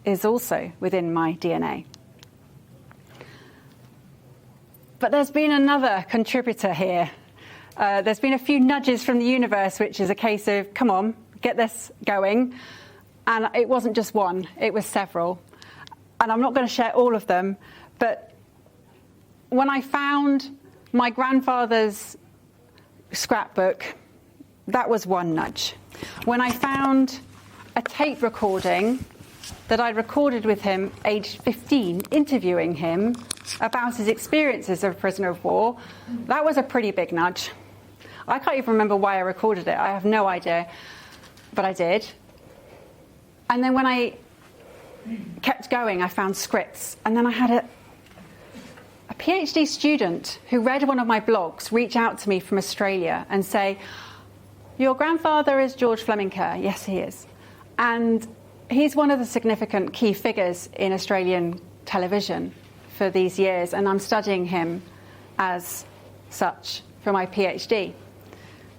is also within my DNA. But there's been another contributor here. There's been a few nudges from the universe, which is a case of, come on, get this going. And it wasn't just one, it was several. And I'm not going to share all of them, but when I found my grandfather's scrapbook, that was one nudge. When I found a tape recording that I'd recorded with him aged 15, interviewing him about his experiences of a prisoner of war, that was a pretty big nudge. I can't even remember why I recorded it. I have no idea, but I did. And then when I kept going, I found scripts. And then I had a PhD student who read one of my blogs reach out to me from Australia and say, your grandfather is George Fleming Kerr. Yes, he is. And he's one of the significant key figures in Australian television for these years. And I'm studying him as such for my PhD.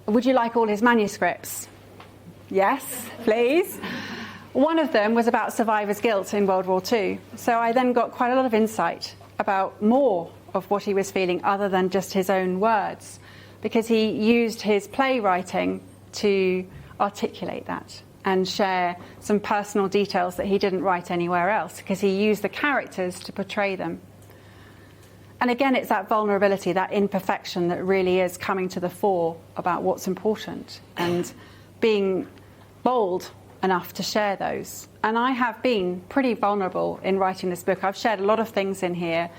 Would you like all his manuscripts? Yes, please. One of them was about survivor's guilt in World War II. So I then got quite a lot of insight about more of what he was feeling other than just his own words, because he used his playwriting to articulate that and share some personal details that he didn't write anywhere else, because he used the characters to portray them. And again, it's that vulnerability, that imperfection that really is coming to the fore about what's important and being bold enough to share those. And I have been pretty vulnerable in writing this book. I've shared a lot of things in here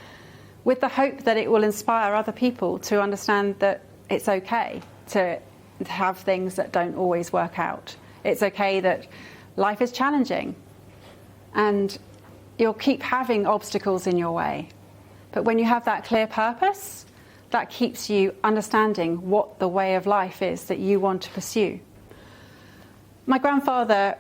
with the hope that it will inspire other people to understand that it's okay to have things that don't always work out. It's okay that life is challenging and you'll keep having obstacles in your way. But when you have that clear purpose, that keeps you understanding what the way of life is that you want to pursue. My grandfather,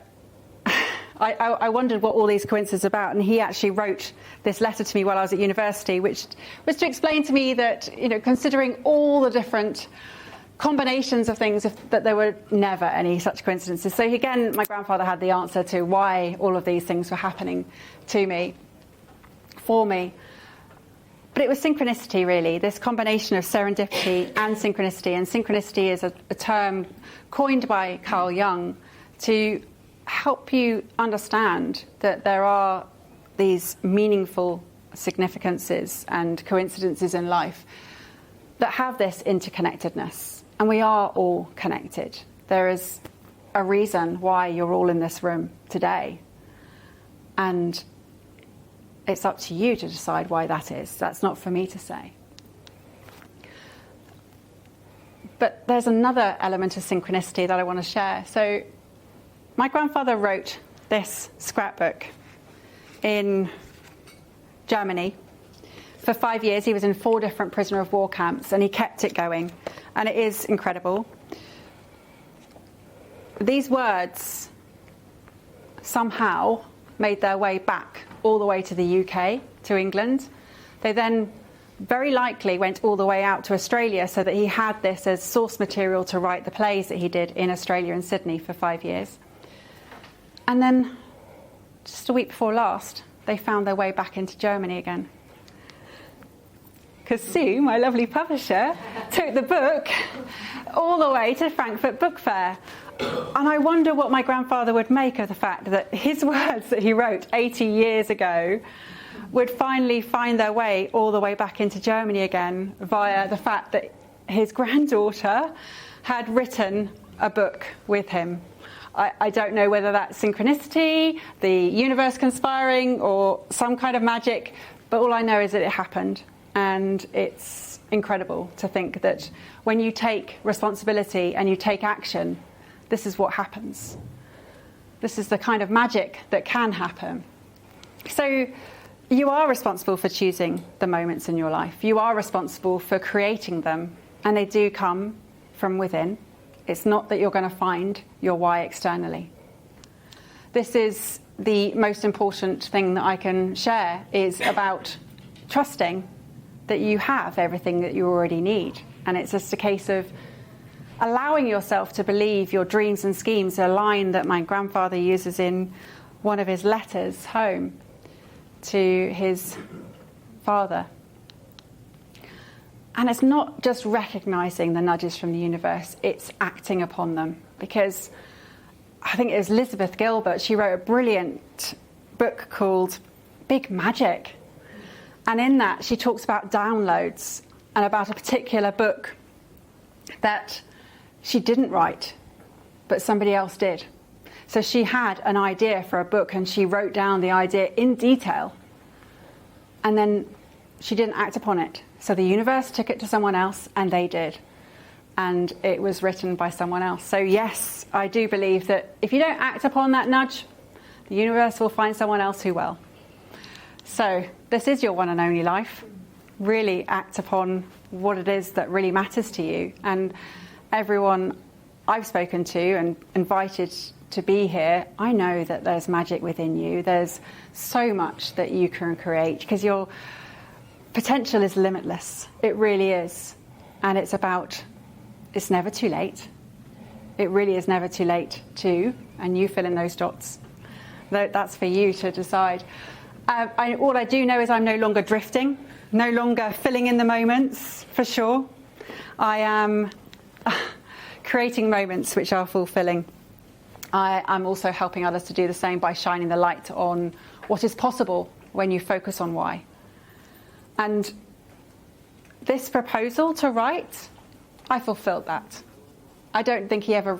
I wondered what all these coincidences are about, and he actually wrote this letter to me while I was at university, which was to explain to me that, considering all the different combinations of things, that there were never any such coincidences. So again, my grandfather had the answer to why all of these things were happening to me, for me. But it was synchronicity, really, this combination of serendipity and synchronicity. And synchronicity is a term coined by Carl Jung to help you understand that there are these meaningful significances and coincidences in life that have this interconnectedness. And we are all connected. There is a reason why you're all in this room today. And it's up to you to decide why that is. That's not for me to say. But there's another element of synchronicity that I want to share. So my grandfather wrote this scrapbook in Germany. For 5 years, he was in 4 different prisoner of war camps, and he kept it going. And it is incredible. These words somehow made their way back all the way to the UK, to England. They then very likely went all the way out to Australia, so that he had this as source material to write the plays that he did in Australia and Sydney for 5 years. And then, just a week before last, they found their way back into Germany again. Because Sue, my lovely publisher, took the book all the way to Frankfurt Book Fair. And I wonder what my grandfather would make of the fact that his words that he wrote 80 years ago would finally find their way all the way back into Germany again via the fact that his granddaughter had written a book with him. I don't know whether that's synchronicity, the universe conspiring, or some kind of magic, but all I know is that it happened. And it's incredible to think that when you take responsibility and you take action, this is what happens. This is the kind of magic that can happen. So you are responsible for choosing the moments in your life. You are responsible for creating them, and they do come from within. It's not that you're going to find your why externally. This is the most important thing that I can share, is about trusting that you have everything that you already need. And it's just a case of allowing yourself to believe your dreams and schemes. A line that my grandfather uses in one of his letters home to his father. And it's not just recognising the nudges from the universe, it's acting upon them. Because I think it was Elizabeth Gilbert, she wrote a brilliant book called Big Magic. And in that, she talks about downloads and about a particular book that she didn't write, but somebody else did. So she had an idea for a book, and she wrote down the idea in detail. And then she didn't act upon it. So the universe took it to someone else, and they did. And it was written by someone else. So yes, I do believe that if you don't act upon that nudge, the universe will find someone else who will. So this is your one and only life. Really act upon what it is that really matters to you. And everyone I've spoken to and invited to be here, I know that there's magic within you. There's so much that you can create, because your potential is limitless. It really is. And it's never too late. It really is never too late and you fill in those dots. That's for you to decide. All I do know is I'm no longer drifting, no longer filling in the moments, for sure. I am creating moments which are fulfilling. I'm also helping others to do the same by shining the light on what is possible when you focus on why. And this proposal to write, I fulfilled that. I don't think he ever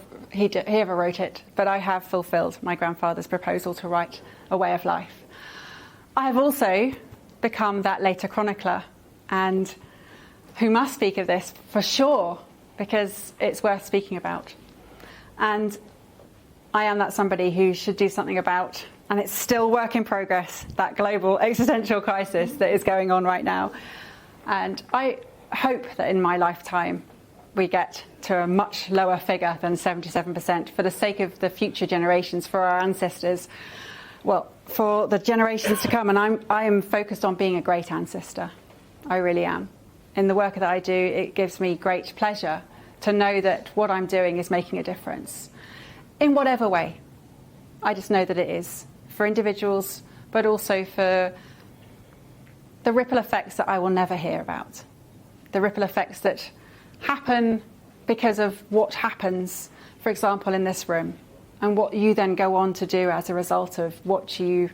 wrote it, but I have fulfilled my grandfather's proposal to write a way of life. I have also become that later chronicler, and who must speak of this for sure, because it's worth speaking about. And I am that somebody who should do something about, and it's still work in progress, that global existential crisis that is going on right now. And I hope that in my lifetime we get to a much lower figure than 77% for the sake of the future generations, for our ancestors, well, for the generations to come. And I am focused on being a great ancestor. I really am. In the work that I do, it gives me great pleasure to know that what I'm doing is making a difference. In whatever way. I just know that it is. For individuals, but also for the ripple effects that I will never hear about. The ripple effects that happen because of what happens, for example, in this room, and what you then go on to do as a result of what you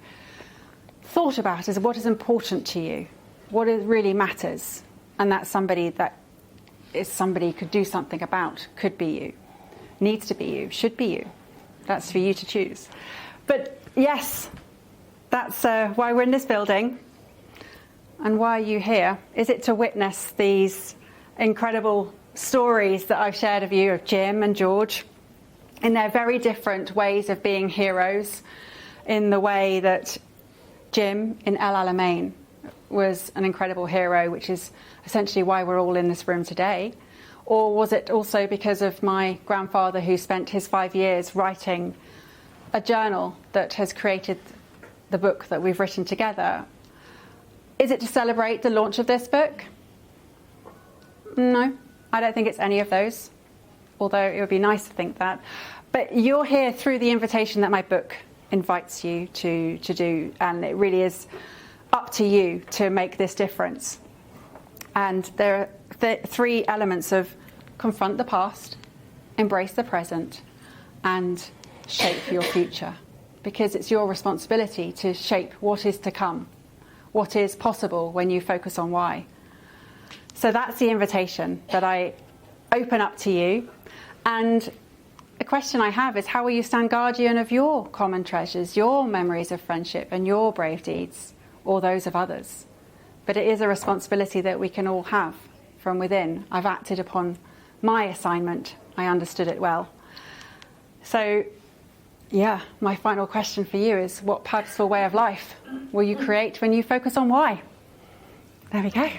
thought about is what is important to you, what it really matters, and that's somebody that is somebody could do something about, could be you, needs to be you, should be you. That's for you to choose. But yes, that's why we're in this building. And why are you here? Is it to witness these incredible stories that I've shared of you, of Jim and George, in their very different ways of being heroes, in the way that Jim in Alamein was an incredible hero, which is essentially why we're all in this room today? Or was it also because of my grandfather, who spent his 5 years writing a journal that has created the book that we've written together? Is it to celebrate the launch of this book? No, I don't think it's any of those, although it would be nice to think that. But you're here through the invitation that my book invites you to do, and it really is up to you to make this difference. And there are three elements of confront the past, embrace the present, and shape your future. Because it's your responsibility to shape what is to come, what is possible when you focus on why. So that's the invitation that I open up to you. And a question I have is, how will you stand guardian of your common treasures, your memories of friendship and your brave deeds, or those of others? But it is a responsibility that we can all have from within. I've acted upon my assignment. I understood it well. So, yeah, my final question for you is, what purposeful way of life will you create when you focus on why? There we go.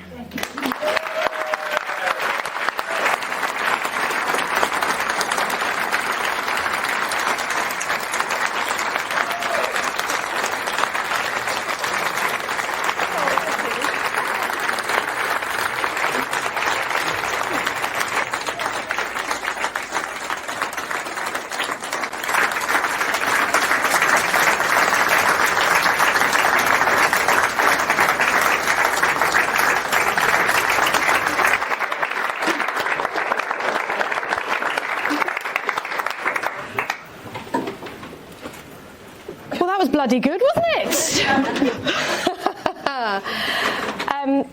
Bloody good, wasn't it?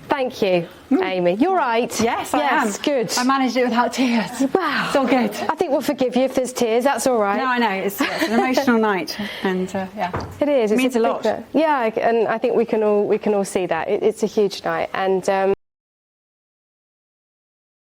Thank you, Amy. You're right. Yes, I am. Good. I managed it without tears. Wow. It's all good. I think we'll forgive you if there's tears. That's all right. No, I know. It's an emotional night, and yeah, it is. It means a lot. Yeah, and I think we can all see that. It's a huge night, and.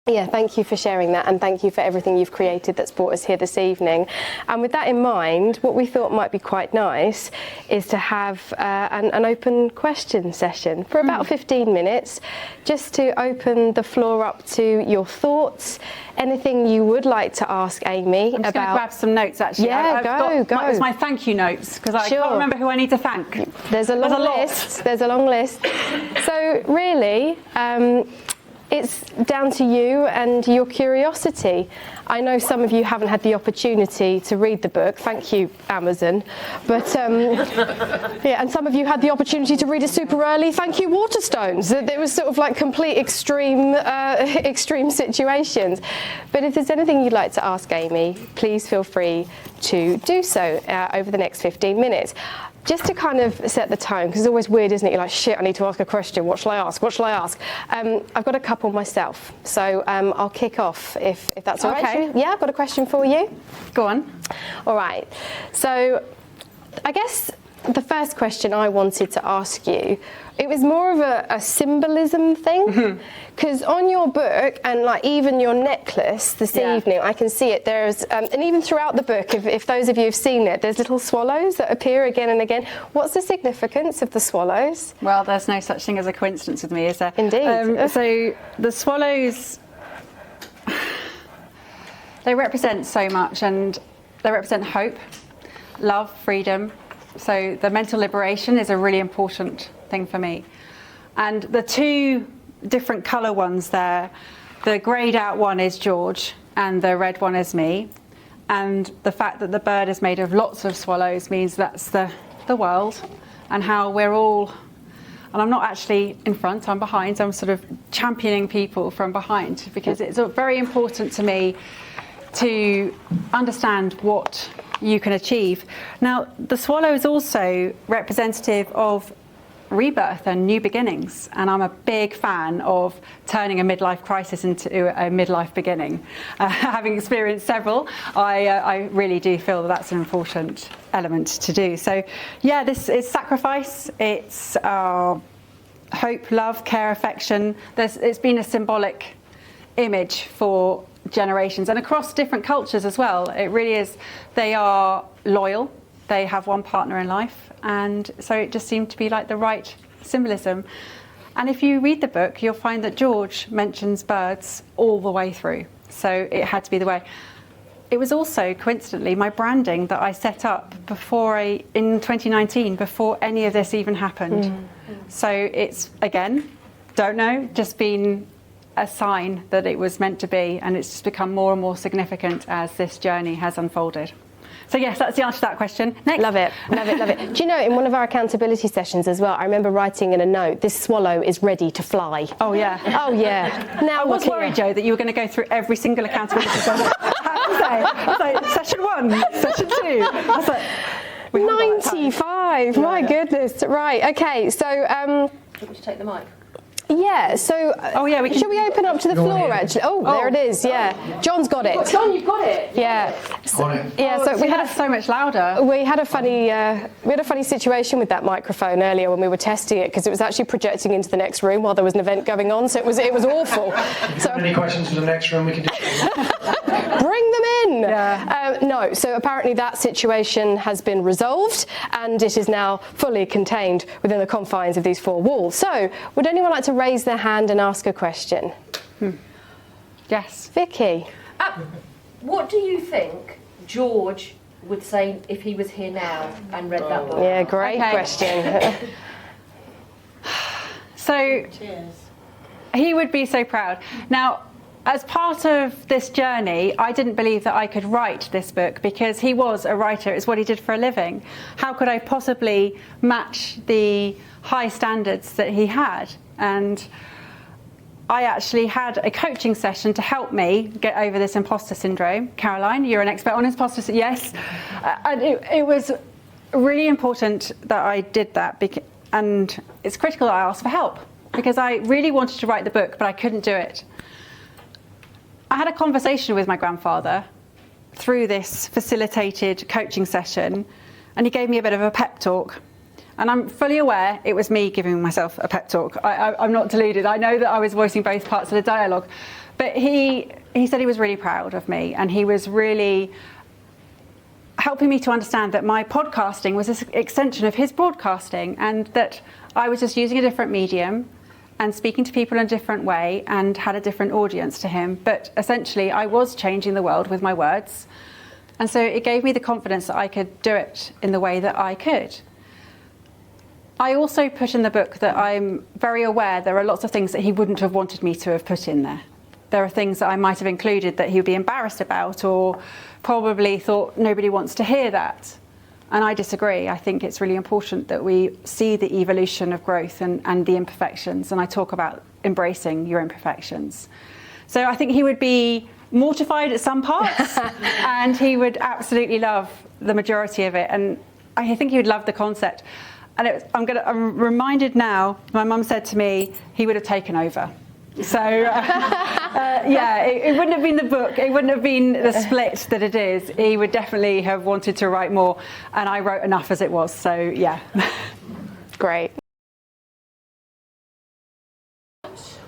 Yeah, thank you for sharing that, and thank you for everything you've created that's brought us here this evening. And with that in mind, what we thought might be quite nice is to have an open question session for about 15 minutes, just to open the floor up to your thoughts, anything you would like to ask Amy I'm just about. Going to grab some notes, actually. Yeah, go. It's my thank you notes, because I can't remember who I need to thank. There's a long list. There's a long list. So really, it's down to you and your curiosity. I know some of you haven't had the opportunity to read the book. Thank you, Amazon. But yeah, and some of you had the opportunity to read it super early. Thank you, Waterstones. It was sort of like complete extreme situations. But if there's anything you'd like to ask Amy, please feel free to do so over the next 15 minutes. Just to kind of set the tone, because it's always weird, isn't it? You're like, shit, I need to ask a question. What shall I ask? What shall I ask? I've got a couple myself, so I'll kick off if that's all right. Okay. Yeah, I've got a question for you. Go on. All right. So I guess the first question I wanted to ask you, it was more of a symbolism thing, because on your book and like even your necklace this evening, I can see it. There's and even throughout the book, if those of you have seen it, there's little swallows that appear again and again. What's the significance of the swallows? Well, there's no such thing as a coincidence with me, is there? Indeed. So the swallows, they represent so much, and they represent hope, love, freedom. So the mental liberation is a really important thing for me. And the two different colour ones there, the greyed out one is George and the red one is me. And the fact that the bird is made of lots of swallows means that's the world, and how we're all, and I'm not actually in front, I'm behind, so I'm sort of championing people from behind, because it's very important to me to understand what you can achieve. Now, the swallow is also representative of rebirth and new beginnings, and I'm a big fan of turning a midlife crisis into a midlife beginning. Having experienced several, I really do feel that that's an important element to do. So yeah, this is sacrifice, it's hope, love, care, affection. It's been a symbolic image for generations and across different cultures as well. It really is. They are loyal, they have one partner in life, and so it just seemed to be like the right symbolism. And if you read the book, you'll find that George mentions birds all the way through, so it had to be the way. It was also coincidentally my branding that I set up in 2019, before any of this even happened. So it's, again, don't know, just been a sign that it was meant to be, and it's just become more and more significant as this journey has unfolded. So yes, that's the answer to that question. Next. Love it, love it, love it. Do you know, in one of our accountability sessions as well, I remember writing in a note, this swallow is ready to fly. Oh yeah. Oh yeah. Now I was worried, Joe, that you were going to go through every single accountability session. I was like, session 1, session 2. I was like, 95, my goodness. Right, okay, so... Do you want me to take the mic? Yeah, so we can, should we open up to the floor actually? Oh, there it is, yeah. John's got it. John, you've got it. Yeah. Yeah, so we had so much louder. We had a funny situation with that microphone earlier when we were testing it, because it was actually projecting into the next room while there was an event going on, so it was awful. So any questions for the next room we can do? Bring them in. Yeah. No, so apparently that situation has been resolved and it is now fully contained within the confines of these four walls. So, would anyone like to raise their hand and ask a question? Yes. Vicky. What do you think George would say if he was here now and read that book? Yeah, great question. So, he would be so proud. Now, as part of this journey, I didn't believe that I could write this book, because he was a writer. It's what he did for a living. How could I possibly match the high standards that he had? And I actually had a coaching session to help me get over this imposter syndrome. Caroline, you're an expert on imposter syndrome. Yes. And it was really important that I did that, and it's critical that I asked for help, because I really wanted to write the book, but I couldn't do it. I had a conversation with my grandfather through this facilitated coaching session, and he gave me a bit of a pep talk. And I'm fully aware it was me giving myself a pep talk. I'm not deluded. I know that I was voicing both parts of the dialogue. But he said he was really proud of me, and he was really helping me to understand that my podcasting was an extension of his broadcasting, and that I was just using a different medium and speaking to people in a different way and had a different audience to him. But essentially, I was changing the world with my words. And so it gave me the confidence that I could do it in the way that I could. I also put in the book that I'm very aware there are lots of things that he wouldn't have wanted me to have put in there. There are things that I might have included that he would be embarrassed about, or probably thought nobody wants to hear that. And I disagree. I think it's really important that we see the evolution of growth and the imperfections. And I talk about embracing your imperfections. So I think he would be mortified at some parts and he would absolutely love the majority of it. And I think he would love the concept. And I'm reminded now, my mum said to me, he would have taken over. So, it wouldn't have been the book, it wouldn't have been the split that it is. He would definitely have wanted to write more, and I wrote enough as it was, so yeah. Great.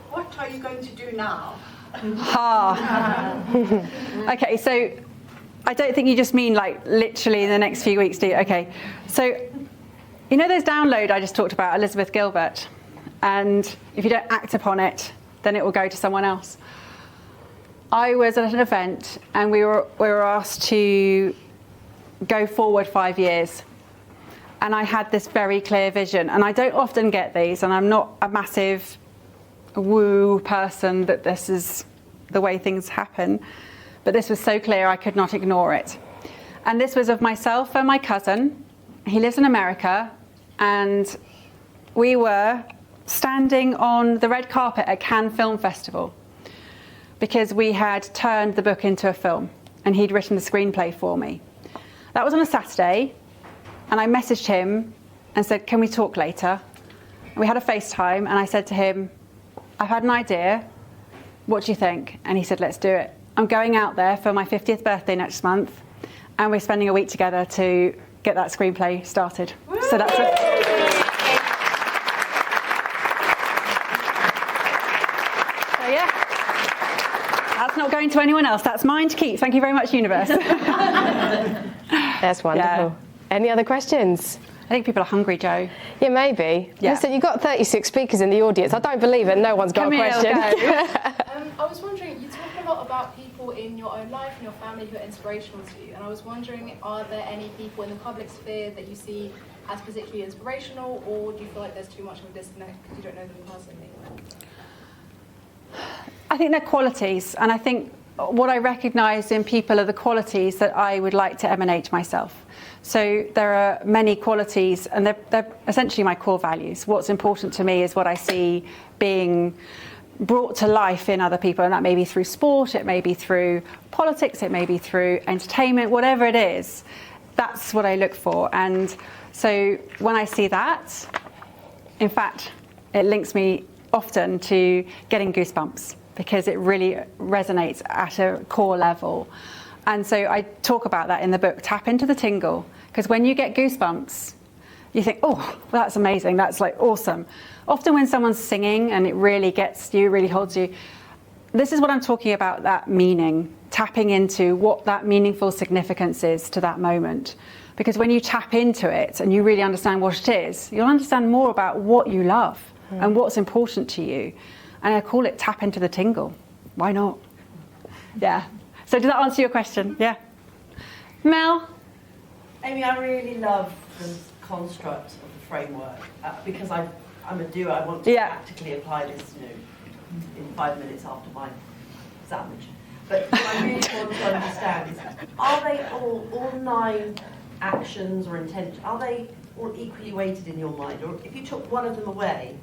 What are you going to do now? Okay, so I don't think you just mean like literally in the next few weeks, do you? Okay, so you know those download I just talked about, Elizabeth Gilbert? And if you don't act upon it, then it will go to someone else. I was at an event and we were asked to go forward 5 years. And I had this very clear vision. And I don't often get these, and I'm not a massive woo person that this is the way things happen. But this was so clear I could not ignore it. And this was of myself and my cousin. He lives in America, and we were standing on the red carpet at Cannes Film Festival because we had turned the book into a film and he'd written the screenplay for me. That was on a Saturday, and I messaged him and said, can we talk later? And we had a FaceTime, and I said to him, I've had an idea, what do you think? And he said, let's do it. I'm going out there for my 50th birthday next month, and we're spending a week together to get that screenplay started. So that's it. That's not going to anyone else. That's mine to keep. Thank you very much, universe. That's wonderful. Yeah. Any other questions? I think people are hungry, Jo. Yeah, maybe. Yeah. Listen, you've got 36 speakers in the audience. I don't believe it. No one's got a question. I was wondering, you talk a lot about people in your own life and your family who are inspirational to you. And I was wondering, are there any people in the public sphere that you see as particularly inspirational, or do you feel like there's too much of a disconnect because you don't know them personally? I think they're qualities, and I think what I recognise in people are the qualities that I would like to emanate myself. So there are many qualities, and they're essentially my core values. What's important to me is what I see being brought to life in other people, and that may be through sport, it may be through politics, it may be through entertainment, whatever it is. That's what I look for. And so when I see that, in fact, it links me often to getting goosebumps, because it really resonates at a core level. And so I talk about that in the book, tap into the tingle, because when you get goosebumps, you think, oh, well, that's amazing, that's like awesome. Often when someone's singing and it really gets you, really holds you, this is what I'm talking about, that meaning, tapping into what that meaningful significance is to that moment. Because when you tap into it and you really understand what it is, you'll understand more about what you love and what's important to you. And I call it tap into the tingle. Why not? Yeah. So does that answer your question? Yeah. Mel? Amy, I really love the construct of the framework because I'm a doer. I want to practically apply this, in 5 minutes after my sandwich. But what I really want to understand is, are they all 9 actions or intentions, are they all equally weighted in your mind? Or if you took one of them away,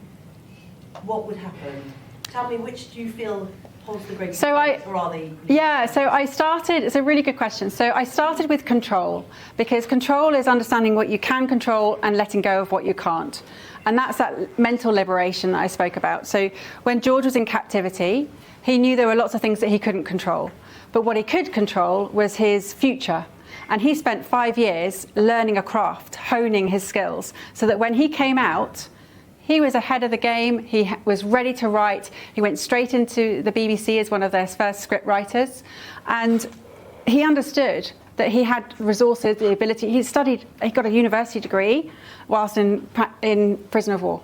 what would happen? Tell me, which do you feel holds the greatest weight, or are they? Yeah, so I started, it's a really good question. So I started with control, because control is understanding what you can control and letting go of what you can't. And that's that mental liberation that I spoke about. So when George was in captivity, he knew there were lots of things that he couldn't control. But what he could control was his future. And he spent 5 years learning a craft, honing his skills, so that when he came out, he was ahead of the game, he was ready to write, he went straight into the BBC as one of their first script writers, and he understood that he had resources, the ability. He got a university degree whilst in prisoner of war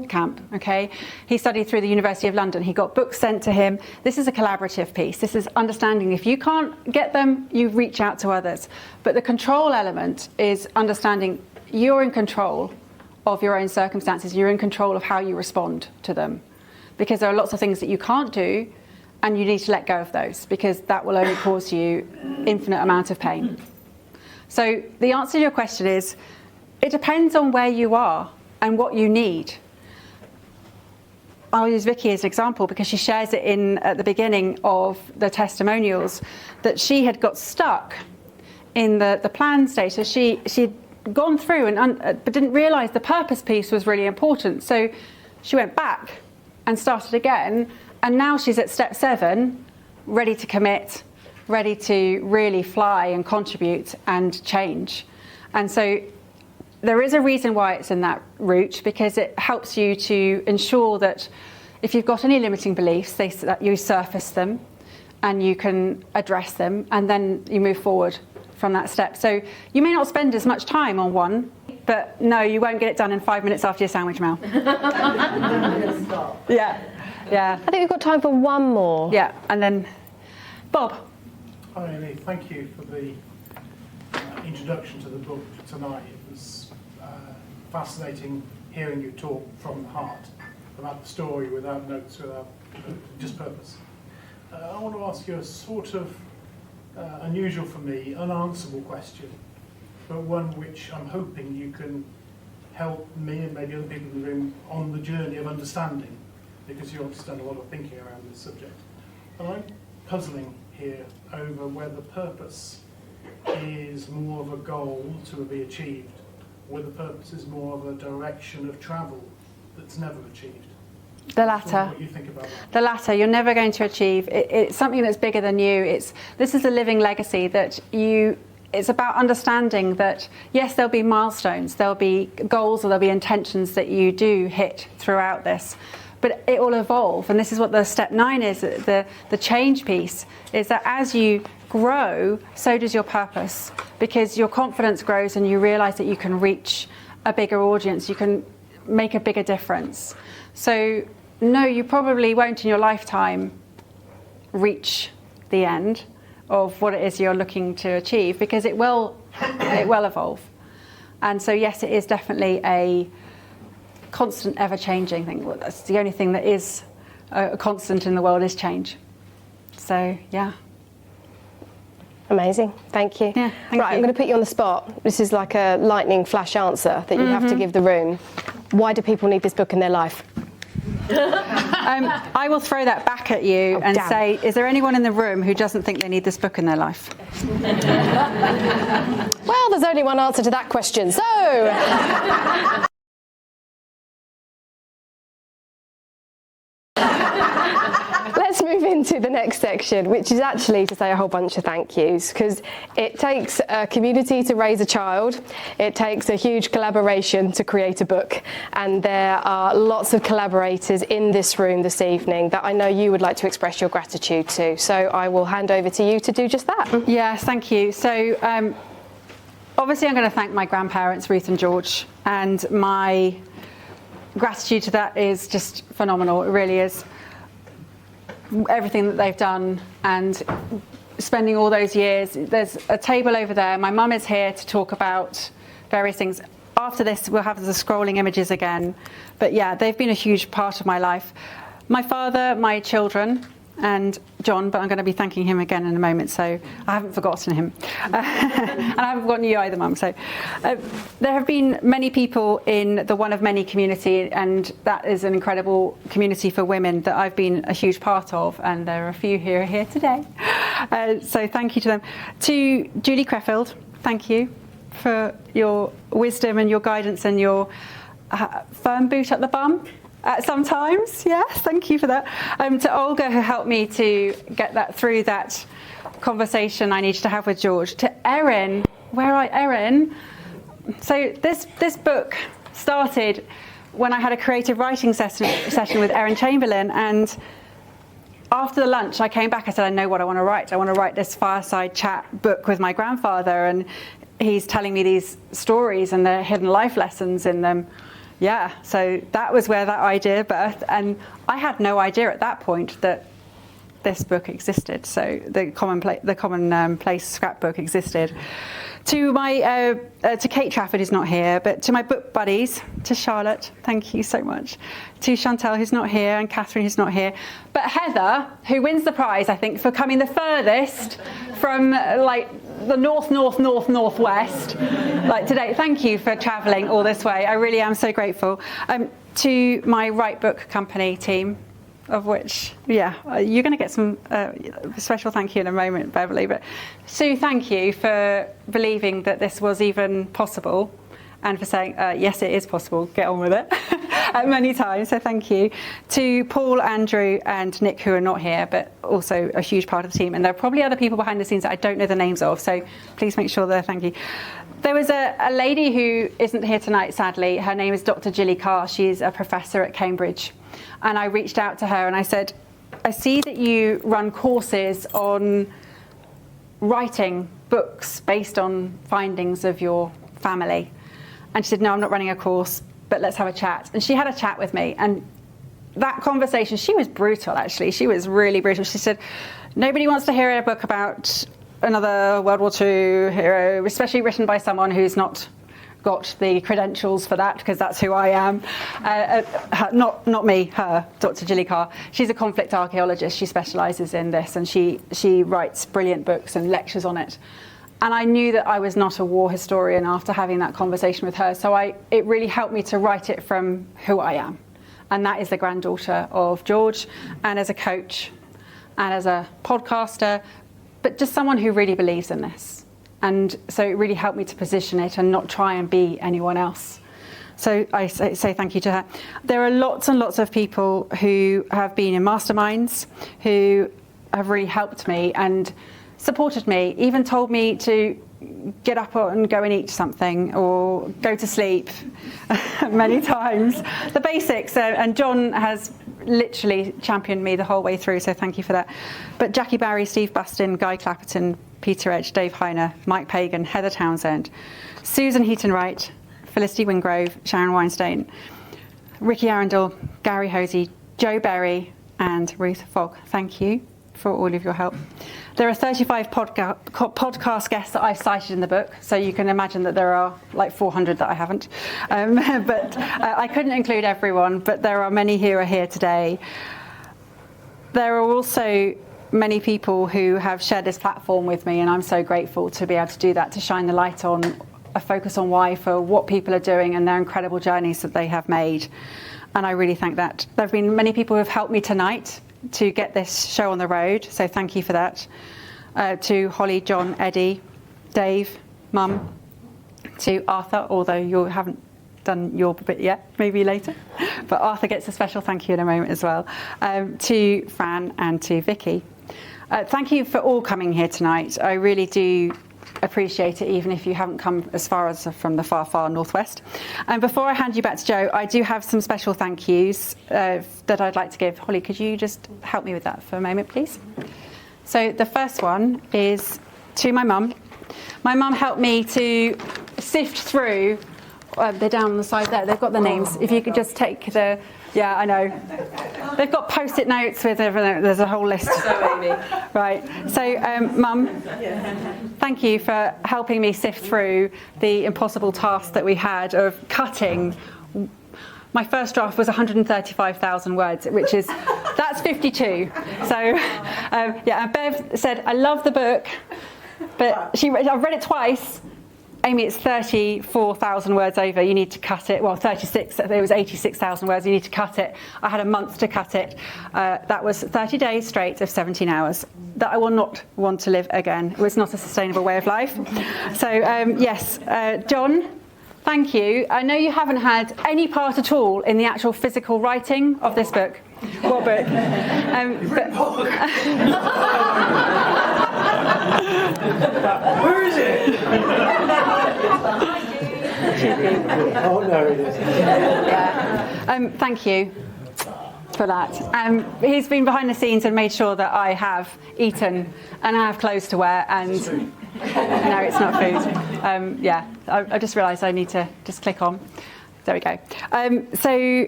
camp, okay? He studied through the University of London, he got books sent to him. This is a collaborative piece, this is understanding if you can't get them, you reach out to others. But the control element is understanding you're in control of your own circumstances. You're in control of how you respond to them, because there are lots of things that you can't do, and you need to let go of those, because that will only cause you infinite amount of pain. So the answer to your question is, it depends on where you are and what you need. I'll use Vicky as an example because she shares it at the beginning of the testimonials that she had got stuck in the plan stage. So she'd gone through but didn't realise the purpose piece was really important. So she went back and started again, and now she's at step 7, ready to commit, ready to really fly and contribute and change. And so there is a reason why it's in that route, because it helps you to ensure that if you've got any limiting beliefs, that you surface them and you can address them, and then you move forward from that step. So you may not spend as much time on one, but no, you won't get it done in 5 minutes after your sandwich, Mel. Yeah. I think we've got time for one more. Yeah, and then Bob. Hi, Amy. Thank you for the introduction to the book tonight. It was fascinating hearing you talk from the heart about the story, without notes, without just purpose. I want to ask you a sort of unusual for me, unanswerable question, but one which I'm hoping you can help me and maybe other people in the room on the journey of understanding, because you've obviously done a lot of thinking around this subject. And I'm puzzling here over whether purpose is more of a goal to be achieved, whether purpose is more of a direction of travel that's never achieved. The latter. What do you think about that? The latter. You're never going to achieve. It's something that's bigger than you. This is a living legacy that you. It's about understanding that yes, there'll be milestones, there'll be goals, or there'll be intentions that you do hit throughout this, but it will evolve. And this is what the step 9 is. The change piece is that as you grow, so does your purpose, because your confidence grows and you realise that you can reach a bigger audience. You can make a bigger difference. So no, you probably won't in your lifetime reach the end of what it is you're looking to achieve, because it will evolve. And so yes, it is definitely a constant, ever-changing thing. Well, that's the only thing that is a constant in the world is change. So yeah. Amazing, thank you. Yeah, thank you. I'm going to put you on the spot. This is like a lightning flash answer that you have to give the room. Why do people need this book in their life? I will throw that back at you and say, is there anyone in the room who doesn't think they need this book in their life? Well, there's only one answer to that question, so... Let's move into the next section, which is actually to say a whole bunch of thank yous, because it takes a community to raise a child, it takes a huge collaboration to create a book, and there are lots of collaborators in this room this evening that I know you would like to express your gratitude to. So I will hand over to you to do just that. Yes, thank you. So obviously I'm going to thank my grandparents, Ruth and George, and my gratitude to that is just phenomenal. It really is. Everything that they've done and spending all those years. There's a table over there. My mum is here to talk about various things. After this, we'll have the scrolling images again. But yeah, they've been a huge part of my life. My father, my children, and John, but I'm going to be thanking him again in a moment, so I haven't forgotten him. And I haven't forgotten you either, Mum. So there have been many people in the One of Many community, and that is an incredible community for women that I've been a huge part of, and there are a few here today. So thank you to them. To Julie Crefeld, thank you for your wisdom and your guidance and your firm boot at the bum. Sometimes, yes, thank you for that. To Olga, who helped me to get that through that conversation I needed to have with George. To Erin, Erin? So this book started when I had a creative writing session with Erin Chamberlain, and after the lunch I came back. I said, I know what I want to write. I want to write this fireside chat book with my grandfather, and he's telling me these stories and the hidden life lessons in them. Yeah, so that was where that idea birthed, and I had no idea at that point that this book existed. So the Commonplace scrapbook existed. To Kate Trafford, who's not here, but to my book buddies, to Charlotte, thank you so much. To Chantel, who's not here, and Catherine, who's not here. But Heather, who wins the prize, I think, for coming the furthest from the northwest, like today. Thank you for travelling all this way. I really am so grateful. To my Write Book Company team, of which, you're going to get some special thank you in a moment, Beverly. But Sue, thank you for believing that this was even possible and for saying, yes, it is possible, get on with it, many times, so thank you. To Paul, Andrew and Nick, who are not here, but also a huge part of the team. And there are probably other people behind the scenes that I don't know the names of, so please make sure they're thank you. There was a lady who isn't here tonight, sadly. Her name is Dr. Gilly Carr. She's a professor at Cambridge. And I reached out to her and I said, I see that you run courses on writing books based on findings of your family. And she said, no, I'm not running a course, but let's have a chat. And she had a chat with me. And that conversation, she was brutal, actually. She was really brutal. She said, nobody wants to hear a book about another World War II hero, especially written by someone who's not got the credentials for that, because that's who I am. Not me, her, Dr. Gilly Carr. She's a conflict archaeologist. She specialises in this, and she writes brilliant books and lectures on it. And I knew that I was not a war historian after having that conversation with her. So it really helped me to write it from who I am. And that is the granddaughter of George, and as a coach, and as a podcaster, but just someone who really believes in this. And so it really helped me to position it and not try and be anyone else. So I say thank you to her. There are lots and lots of people who have been in masterminds, who have really helped me and supported me, even told me to get up and go and eat something or go to sleep many times. The basics, and John has literally championed me the whole way through, so thank you for that. But Jackie Barry, Steve Bustin, Guy Clapperton, Peter Edge, Dave Heiner, Mike Pagan, Heather Townsend, Susan Heaton-Wright, Felicity Wingrove, Sharon Weinstein, Ricky Arundel, Gary Hosey, Joe Berry and Ruth Fogg. Thank you for all of your help. There are 35 podcast guests that I've cited in the book, so you can imagine that there are like 400 that I haven't. But I couldn't include everyone, but there are many who are here today. There are also many people who have shared this platform with me, and I'm so grateful to be able to do that, to shine the light on a focus on why for what people are doing and their incredible journeys that they have made. And I really thank that. There have been many people who have helped me tonight to get this show on the road, so thank you for that. To Holly, John, Eddie, Dave, Mum, to Arthur, although you haven't done your bit yet, maybe later, but Arthur gets a special thank you in a moment as well. To Fran and to Vicky. Thank you for all coming here tonight. I really do appreciate it, even if you haven't come as far as from the far, far northwest. And before I hand you back to Joe, I do have some special thank yous that I'd like to give. Holly, could you just help me with that for a moment, please? So the first one is to my mum. My mum helped me to sift through, they're down on the side there, they've got the names. If you could just take the, yeah, I know. They've got post-it notes with everything, there's a whole list. So Amy. Right, so Mum, thank you for helping me sift through the impossible task that we had of cutting. My first draft was 135,000 words, which is, that's 52. So, yeah, and Bev said, I love the book, but I've read it twice. Amy, it's 34,000 words over. You need to cut it. Well, 36. It was 86,000 words. You need to cut it. I had a month to cut it. That was 30 days straight of 17 hours. That I will not want to live again. It was not a sustainable way of life. So, yes, John, thank you. I know you haven't had any part at all in the actual physical writing of this book. What book? Where is it? Oh no, it isn't. Thank you for that. He's been behind the scenes and made sure that I have eaten and I have clothes to wear, and no, it's not food. Yeah, I just realised I need to just click on. There we go. So,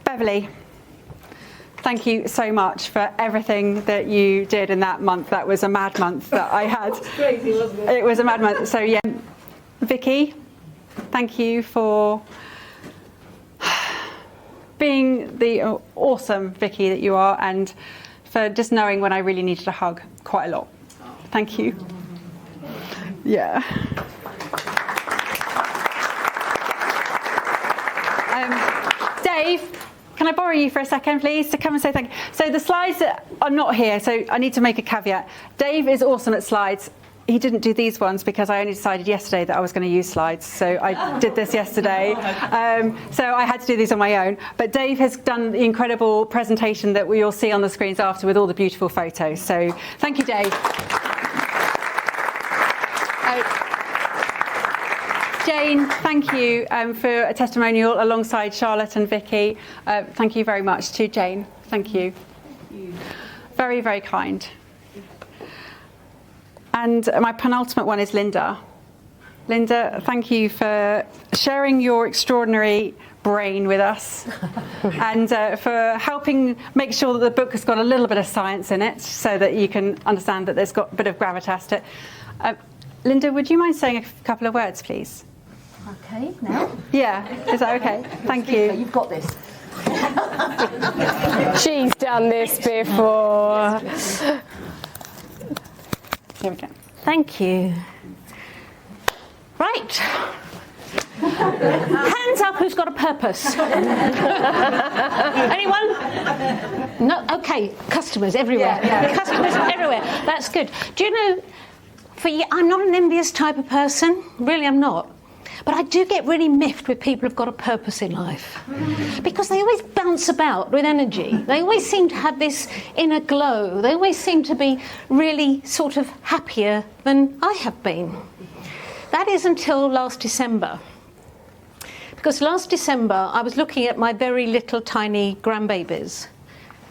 Beverly, thank you so much for everything that you did in that month. That was a mad month that I had. It was crazy, wasn't it? It was a mad month. So yeah, Vicky, thank you for being the awesome Vicky that you are, and for just knowing when I really needed a hug quite a lot. Thank you. Yeah. Dave, can I borrow you for a second, please, to come and say thank you? So the slides are not here, so I need to make a caveat. Dave is awesome at slides. He didn't do these ones because I only decided yesterday that I was going to use slides, so I did this yesterday. So I had to do these on my own. But Dave has done the incredible presentation that we all see on the screens after with all the beautiful photos. So thank you, Dave. Jane, thank you for a testimonial alongside Charlotte and Vicky. Thank you very much to Jane. Thank you. Very, very kind. And my penultimate one is Lynda. Lynda, thank you for sharing your extraordinary brain with us and for helping make sure that the book has got a little bit of science in it so that you can understand that there's got a bit of gravitas to it. Lynda, would you mind saying a couple of words, please? Okay, now? Yeah, is that okay? Thank you. You've got this. She's done this before. Here we go. Thank you. Right. Hands up who's got a purpose. Anyone? No? Okay. Customers everywhere. Yeah. Customers everywhere. That's good. Do you know, I'm not an envious type of person. Really, I'm not. But I do get really miffed with people who've got a purpose in life. Because they always bounce about with energy. They always seem to have this inner glow. They always seem to be really sort of happier than I have been. That is until last December. Because last December I was looking at my very little tiny grandbabies.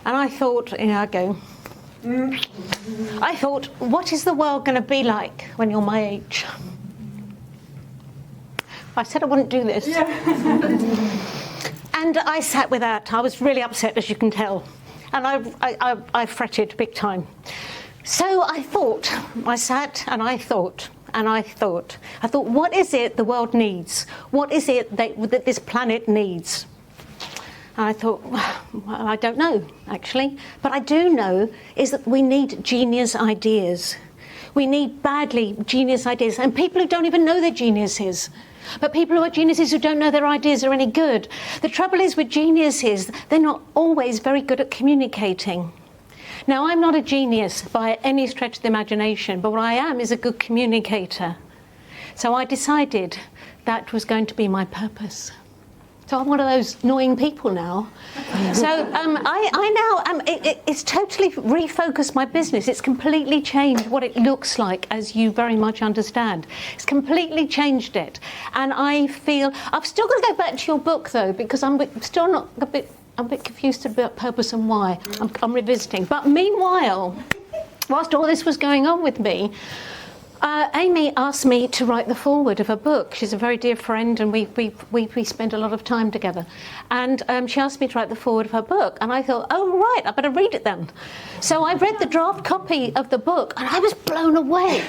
And I thought, I thought, what is the world going to be like when you're my age? I said I wouldn't do this. Yeah. And I sat with that. I was really upset, as you can tell. And I fretted big time. So I thought, I sat and I thought, I thought, what is it the world needs? What is it that this planet needs? And I thought, well, I don't know, actually. But I do know is that we need genius ideas. We need badly genius ideas. And people who don't even know they're geniuses. But people who are geniuses who don't know their ideas are any good. The trouble is with geniuses, they're not always very good at communicating. Now, I'm not a genius by any stretch of the imagination, but what I am is a good communicator. So I decided that was going to be my purpose. So I'm one of those annoying people now. So I now, it's totally refocused my business. It's completely changed what it looks like, as you very much understand. It's completely changed it. And I feel, I've still got to go back to your book though, because I'm still not I'm a bit confused about purpose and why. I'm revisiting. But meanwhile, whilst all this was going on with me, Amy asked me to write the foreword of her book. She's a very dear friend, and we spend a lot of time together. And she asked me to write the foreword of her book, and I thought, oh right, I better read it then. So I read the draft copy of the book, and I was blown away.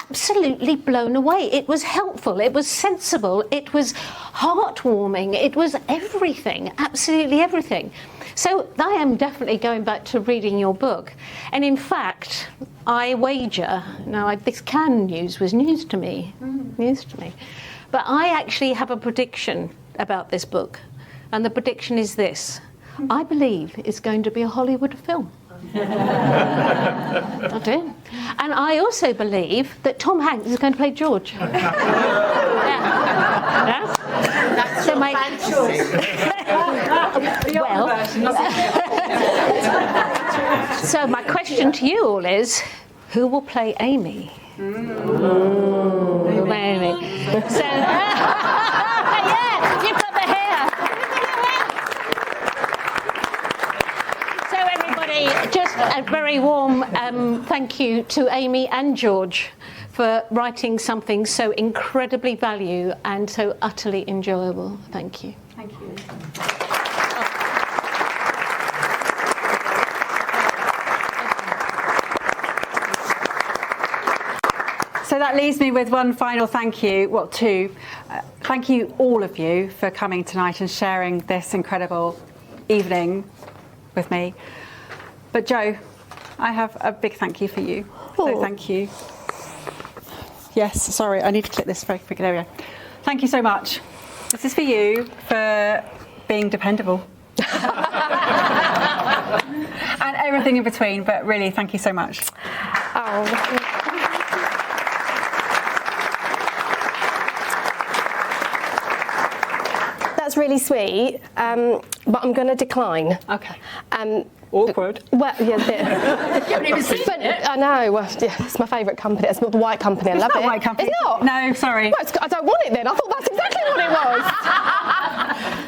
Absolutely blown away. It was helpful, it was sensible, it was heartwarming, it was everything, absolutely everything. So I am definitely going back to reading your book. And in fact, I wager, now this news was news to me, but I actually have a prediction about this book. And the prediction is this: I believe it's going to be a Hollywood film. I do. And I also believe that Tom Hanks is going to play George. Yeah. So my so my question to you all is, who will play Amy? Amy. So yeah, you've got the hair. So everybody, just a very warm thank you to Amy and George for writing something so incredibly valuable and so utterly enjoyable. Thank you. Thank you. So that leaves me with one final thank you, well, two. Thank you, all of you, for coming tonight and sharing this incredible evening with me. But Jo, I have a big thank you for you. So thank you. Yes, sorry, I need to click this very quickly. There we go. Thank you so much. This is for you for being dependable. And everything in between, but really, thank you so much. Oh. That's really sweet, but I'm going to decline. Okay. Awkward. Well, yeah, I know. Well, yeah, it's my favourite company. It's not the White Company. I love it. It's not White Company. It's not? No, sorry. Well, I don't want it then. I thought that's exactly what it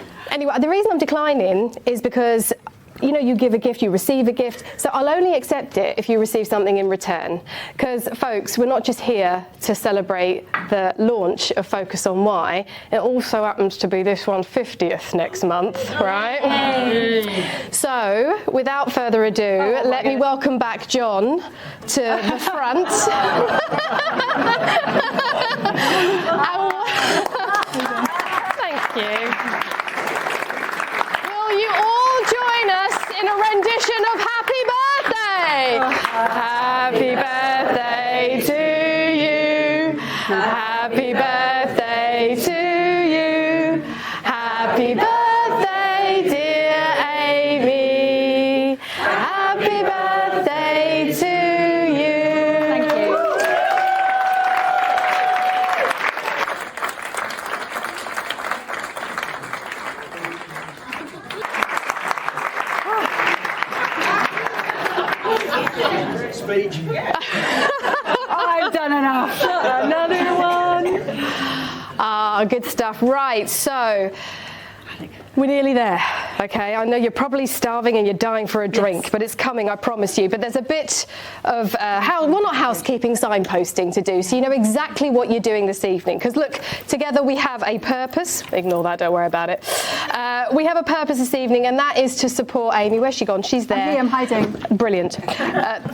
was. Anyway, the reason I'm declining is because, you know, you give a gift, you receive a gift. So I'll only accept it if you receive something in return. Because, folks, we're not just here to celebrate the launch of Focus on Why. It also happens to be this one's 50th next month, right? Hey. So, without further ado, let me welcome back John to the front. Thank you. Will you all join us in a rendition of Happy Birthday? Happy birthday to you. Happy birthday to you. Happy birthday, dear Amy. Happy birthday to you. Thank you. Speech. I've done enough. Another one. Ah, good stuff. Right, so we're nearly there, okay? I know you're probably starving and you're dying for a drink, but it's coming, I promise you. But there's a bit of, not housekeeping, signposting to do, so you know exactly what you're doing this evening. Because look, together we have a purpose. Ignore that, don't worry about it. We have a purpose this evening, and that is to support Amy. Where's she gone? She's there. I'm hiding. Brilliant.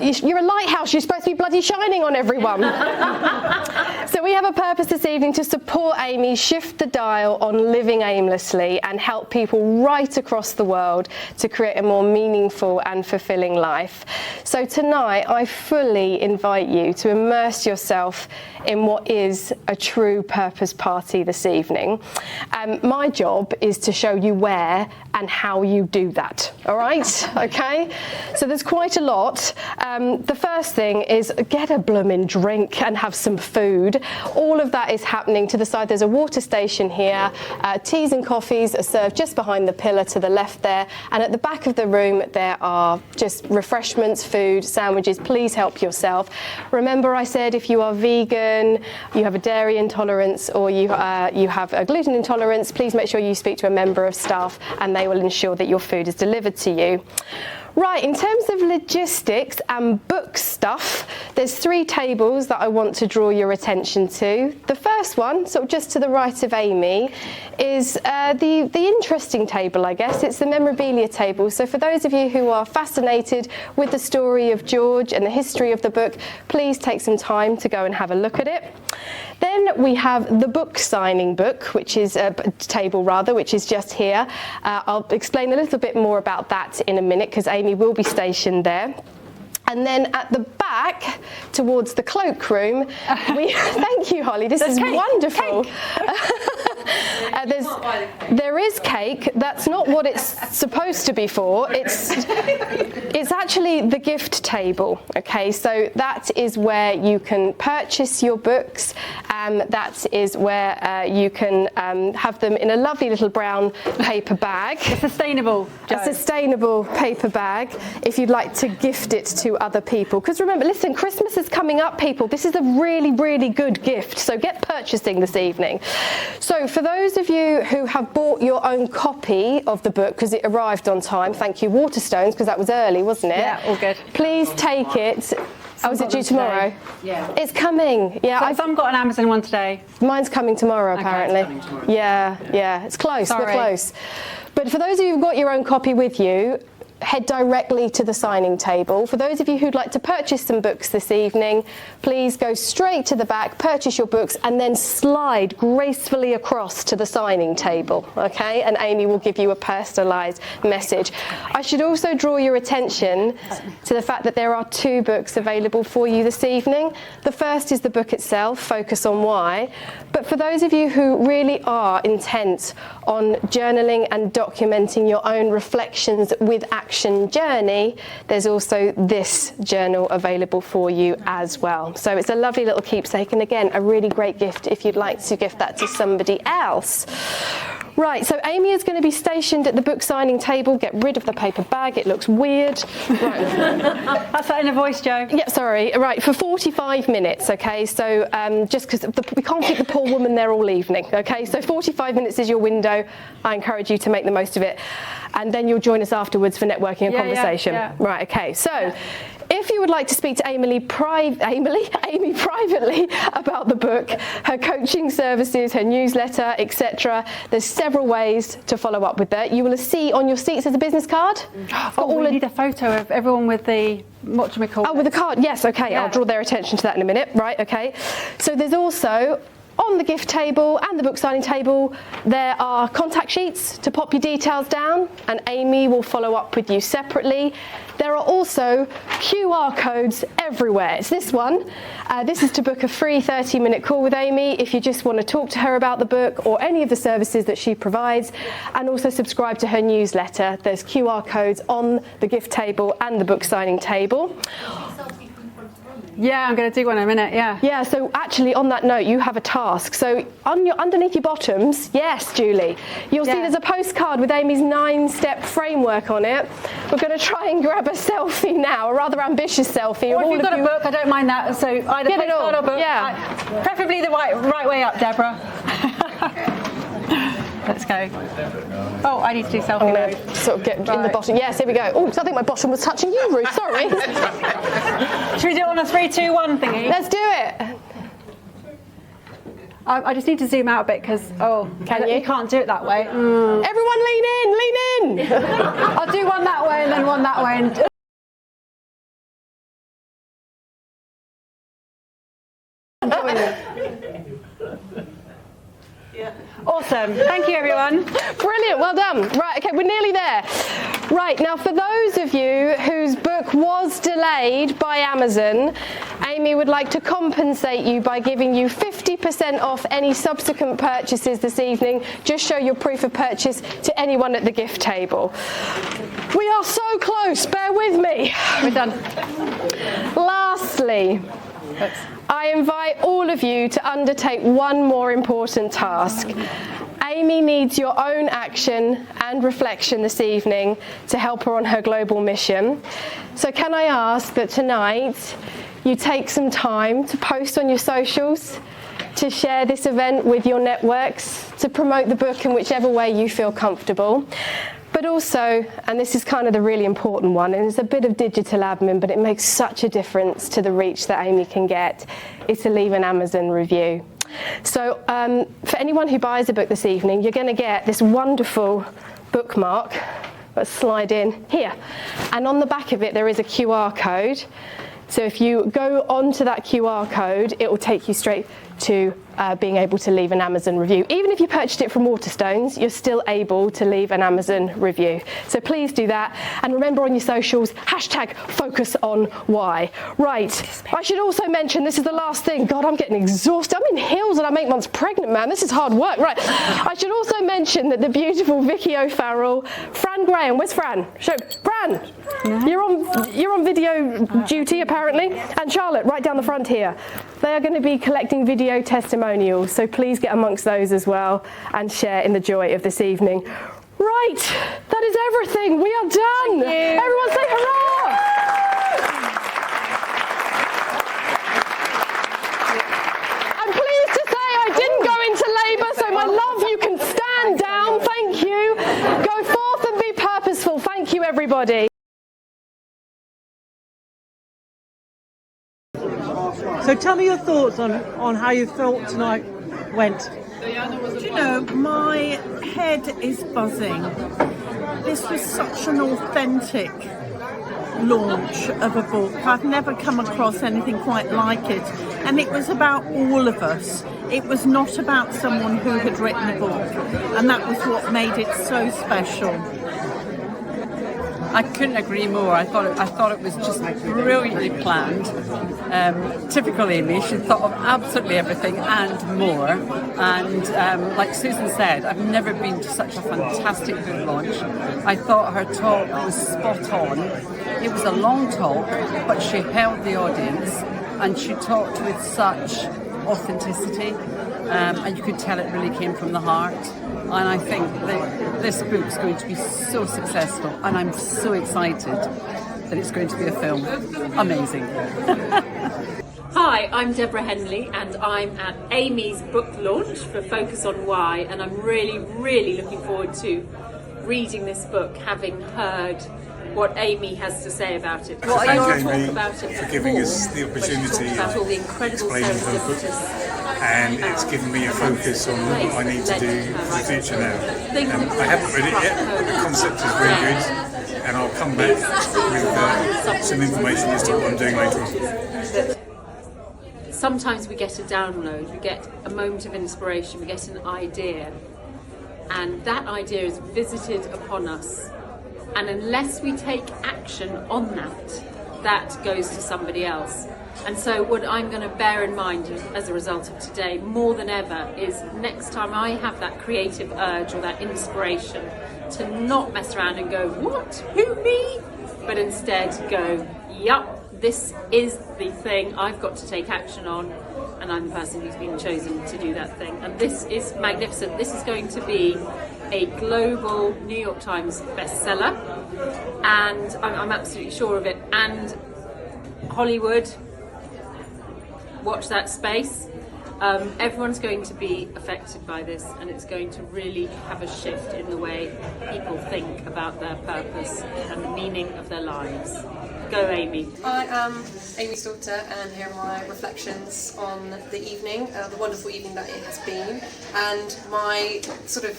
You're a lighthouse. You're supposed to be bloody shining on everyone. So we have a purpose this evening to support Amy, shift the dial on living aimlessly, and help people right across the world to create a more meaningful and fulfilling life. So tonight, I fully invite you to immerse yourself in what is a true purpose party this evening. My job is to show you where and how you do that. All right? Okay? So there's quite a lot. The first thing is get a blooming drink and have some food. All of that is happening to the side. There's a water station here. Teas and coffees are served just behind the pillar to the left there. And at the back of the room, there are just refreshments, food, sandwiches. Please help yourself. Remember I said if you are vegan, you have a dairy intolerance, or you have a gluten intolerance, please make sure you speak to a member of staff and they will ensure that your food is delivered to you. Right, in terms of logistics and book stuff, there's 3 tables that I want to draw your attention to. The first one, sort of just to the right of Amy, is the interesting table, I guess. It's the memorabilia table. So for those of you who are fascinated with the story of George and the history of the book, please take some time to go and have a look at it. Then we have the book signing book, which is table rather, which is just here. I'll explain a little bit more about that in a minute because Amy will be stationed there. And then at the back, towards the cloakroom, thank you, Holly. This is cake. Wonderful. There is cake. That's not what it's supposed to be for. It's actually the gift table. Okay, so that is where you can purchase your books, and that is where you can have them in a lovely little brown paper bag. A sustainable paper bag if you'd like to gift it to other people. Because remember, listen, Christmas is coming up, people. This is a really, really good gift. So get purchasing this evening. So for those of you who have bought your own copy of the book, because it arrived on time, thank you, Waterstones, because that was early, wasn't it? Yeah, all good. Please take it. Oh, is it due tomorrow? Yeah. It's coming. Yeah. Some got an Amazon one today. Mine's coming tomorrow, apparently. Okay, it's coming tomorrow. Yeah. It's close. Sorry. We're close. But for those of you who've got your own copy with you, head directly to the signing table. For those of you who'd like to purchase some books this evening, please go straight to the back, purchase your books, and then slide gracefully across to the signing table, okay? And Amy will give you a personalised message. I should also draw your attention to the fact that there are 2 books available for you this evening. The first is the book itself, Focus on Why. But for those of you who really are intent on journaling and documenting your own reflections with action journey, there's also this journal available for you as well. So it's a lovely little keepsake, and again, a really great gift if you'd like to gift that to somebody else. Right, so Amy is going to be stationed at the book signing table. Get rid of the paper bag, it looks weird. Right. That's that inner voice, Jo. Yeah, sorry. Right, for 45 minutes, okay? So just because we can't keep the poor woman there all evening, okay? So 45 minutes is your window. I encourage you to make the most of it. And then you'll join us afterwards for networking and conversation. Yeah. Right, okay. So if you would like to speak to Amy privately about the book, her coaching services, her newsletter, etc., there's several ways to follow up with that. You will see on your seats as a business card. We need a photo of everyone with the, what do we call it? Oh, with the card, yes, okay. Yeah. I'll draw their attention to that in a minute. Right, okay. So there's also, on the gift table and the book signing table, there are contact sheets to pop your details down, and Amy will follow up with you separately. There are also QR codes everywhere. It's this one. This is to book a free 30-minute call with Amy if you just want to talk to her about the book or any of the services that she provides, and also subscribe to her newsletter. There's QR codes on the gift table and the book signing table. Yeah, I'm going to do one in a minute, yeah. Yeah, so actually on that note, you have a task. So underneath your bottoms, yes, Julie, you'll see there's a postcard with Amy's 9-step framework on it. We're going to try and grab a selfie now, a rather ambitious selfie. Or if you've got a book, I don't mind that. So either Get it postcard all. or book. Yeah. Preferably the right way up, Deborah. Let's go. Oh, I need to do selfie mode. Sort of get in the bottom. Yes, here we go. Oh, so I think my bottom was touching you, Ruth. Sorry. Should we do it on a 3, 2, 1 thingy? Let's do it. I just need to zoom out a bit because, you can't do it that way. Everyone lean in. I'll do one that way and then one that way. And Awesome. Thank you, everyone. Brilliant. Well done. Right, okay, we're nearly there. Right, now for those of you whose book was delayed by Amazon, Amy would like to compensate you by giving you 50% off any subsequent purchases this evening. Just show your proof of purchase to anyone at the gift table. We are so close. Bear with me. We're done. Lastly, I invite all of you to undertake one more important task. Amy needs your own action and reflection this evening to help her on her global mission. So can I ask that tonight you take some time to post on your socials, to share this event with your networks, to promote the book in whichever way you feel comfortable. But also, and this is kind of the really important one, and it's a bit of digital admin, but it makes such a difference to the reach that Amy can get, is to leave an Amazon review. So for anyone who buys a book this evening, you're going to get this wonderful bookmark. Let's slide in here. And on the back of it, there is a QR code. So if you go onto that QR code, it will take you straight to being able to leave an Amazon review. Even if you purchased it from Waterstones, you're still able to leave an Amazon review. So please do that. And remember on your socials, #FocusOnWhy. Right, I should also mention, this is the last thing. God, I'm getting exhausted. I'm in heels and I'm 8 months pregnant, man. This is hard work. Right, I should also mention that the beautiful Vicky O'Farrell, Fran Graham, where's Fran? Show, Fran, you're on video duty apparently. And Charlotte, right down the front here. They are going to be collecting video testimonials, so please get amongst those as well and share in the joy of this evening. Right, that is everything. We are done. Everyone say hurrah! I'm pleased to say I didn't go into labour, so my love, you can stand down. Thank you. Go forth and be purposeful. Thank you, everybody. So tell me your thoughts on how you felt tonight went. Do you know, my head is buzzing. this was such an authentic launch of a book. I've never come across anything quite like it. And it was about all of us. It was not about someone who had written a book. And that was what made it so special. I couldn't agree more. I thought it was just brilliantly planned. Typical Amy, she thought of absolutely everything and more. And like Susan said, I've never been to such a fantastic book launch. I thought her talk was spot on. It was a long talk, but she held the audience and she talked with such authenticity, and you could tell it really came from the heart. And I think that this book's going to be so successful, and I'm so excited that it's going to be a film. Amazing. Hi, I'm Deborah Henley, and I'm at Amy's book launch for Focus on Why, and I'm really, really looking forward to reading this book, having heard what Amy has to say about it. What I Thank talk Amy about it for giving us the opportunity about all the of incredible explaining her book, and it's given me a focus on what I need to do for the future now. I haven't read it yet, the concept is really good, and I'll come back with some information as to what I'm doing later on. Sometimes we get a download, we get a moment of inspiration, we get an idea, and that idea is visited upon us. And unless we take action on that, that goes to somebody else. And so what I'm going to bear in mind as a result of today, more than ever, is next time I have that creative urge or that inspiration, to not mess around and go, what? Who, me? But instead go, yup, this is the thing I've got to take action on, and I'm the person who's been chosen to do that thing. And this is magnificent. This is going to be a global New York Times bestseller, and I'm absolutely sure of it. And Hollywood, watch that space. Everyone's going to be affected by this, and it's going to really have a shift in the way people think about their purpose and the meaning of their lives. Go, Amy. I am Amy's daughter, and here are my reflections on the evening, the wonderful evening that it has been, and my sort of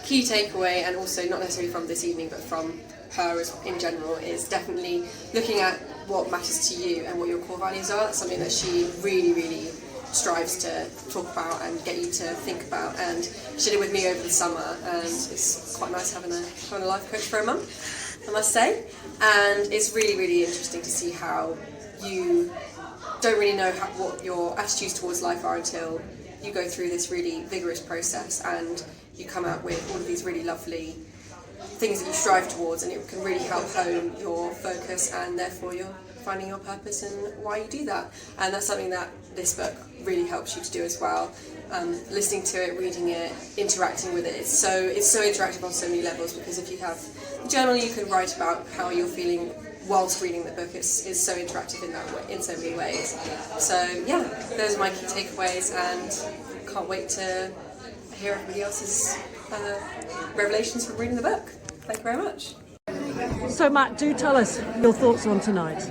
key takeaway, and also not necessarily from this evening but from her in general, is definitely looking at what matters to you and what your core values are. That's something that she really, really strives to talk about and get you to think about, and she did it with me over the summer, and it's quite nice having a life coach for a month, I must say. And it's really, really interesting to see how you don't really know what your attitudes towards life are until you go through this really vigorous process and you come out with all of these really lovely things that you strive towards, and it can really help hone your focus, and therefore you're finding your purpose and why you do that. And that's something that this book really helps you to do as well. Listening to it, reading it, interacting with it. It's so interactive on so many levels, because if you have a journal, you can write about how you're feeling whilst reading the book. It's so interactive in that way, in so many ways. So yeah, those are my key takeaways, and can't wait to hear everybody else's revelations from reading the book. Thank you very much. So Matt, do tell us your thoughts on tonight.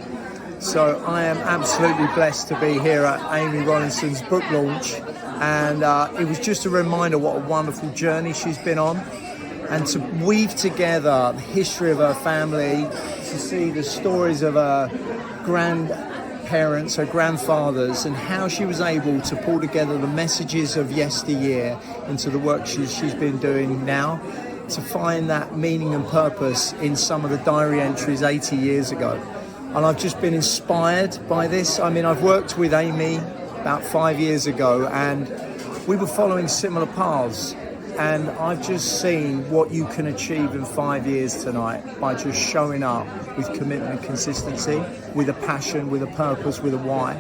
So I am absolutely blessed to be here at Amy Rowlinson's book launch, and it was just a reminder what a wonderful journey she's been on, and to weave together the history of her family, to see the stories of her grandparents, her grandfathers, and how she was able to pull together the messages of yesteryear into the work she's been doing now, to find that meaning and purpose in some of the diary entries 80 years ago. And I've just been inspired by this. I mean, I've worked with Amy about 5 years ago, and we were following similar paths. And I've just seen what you can achieve in 5 years tonight by just showing up with commitment and consistency, with a passion, with a purpose, with a why.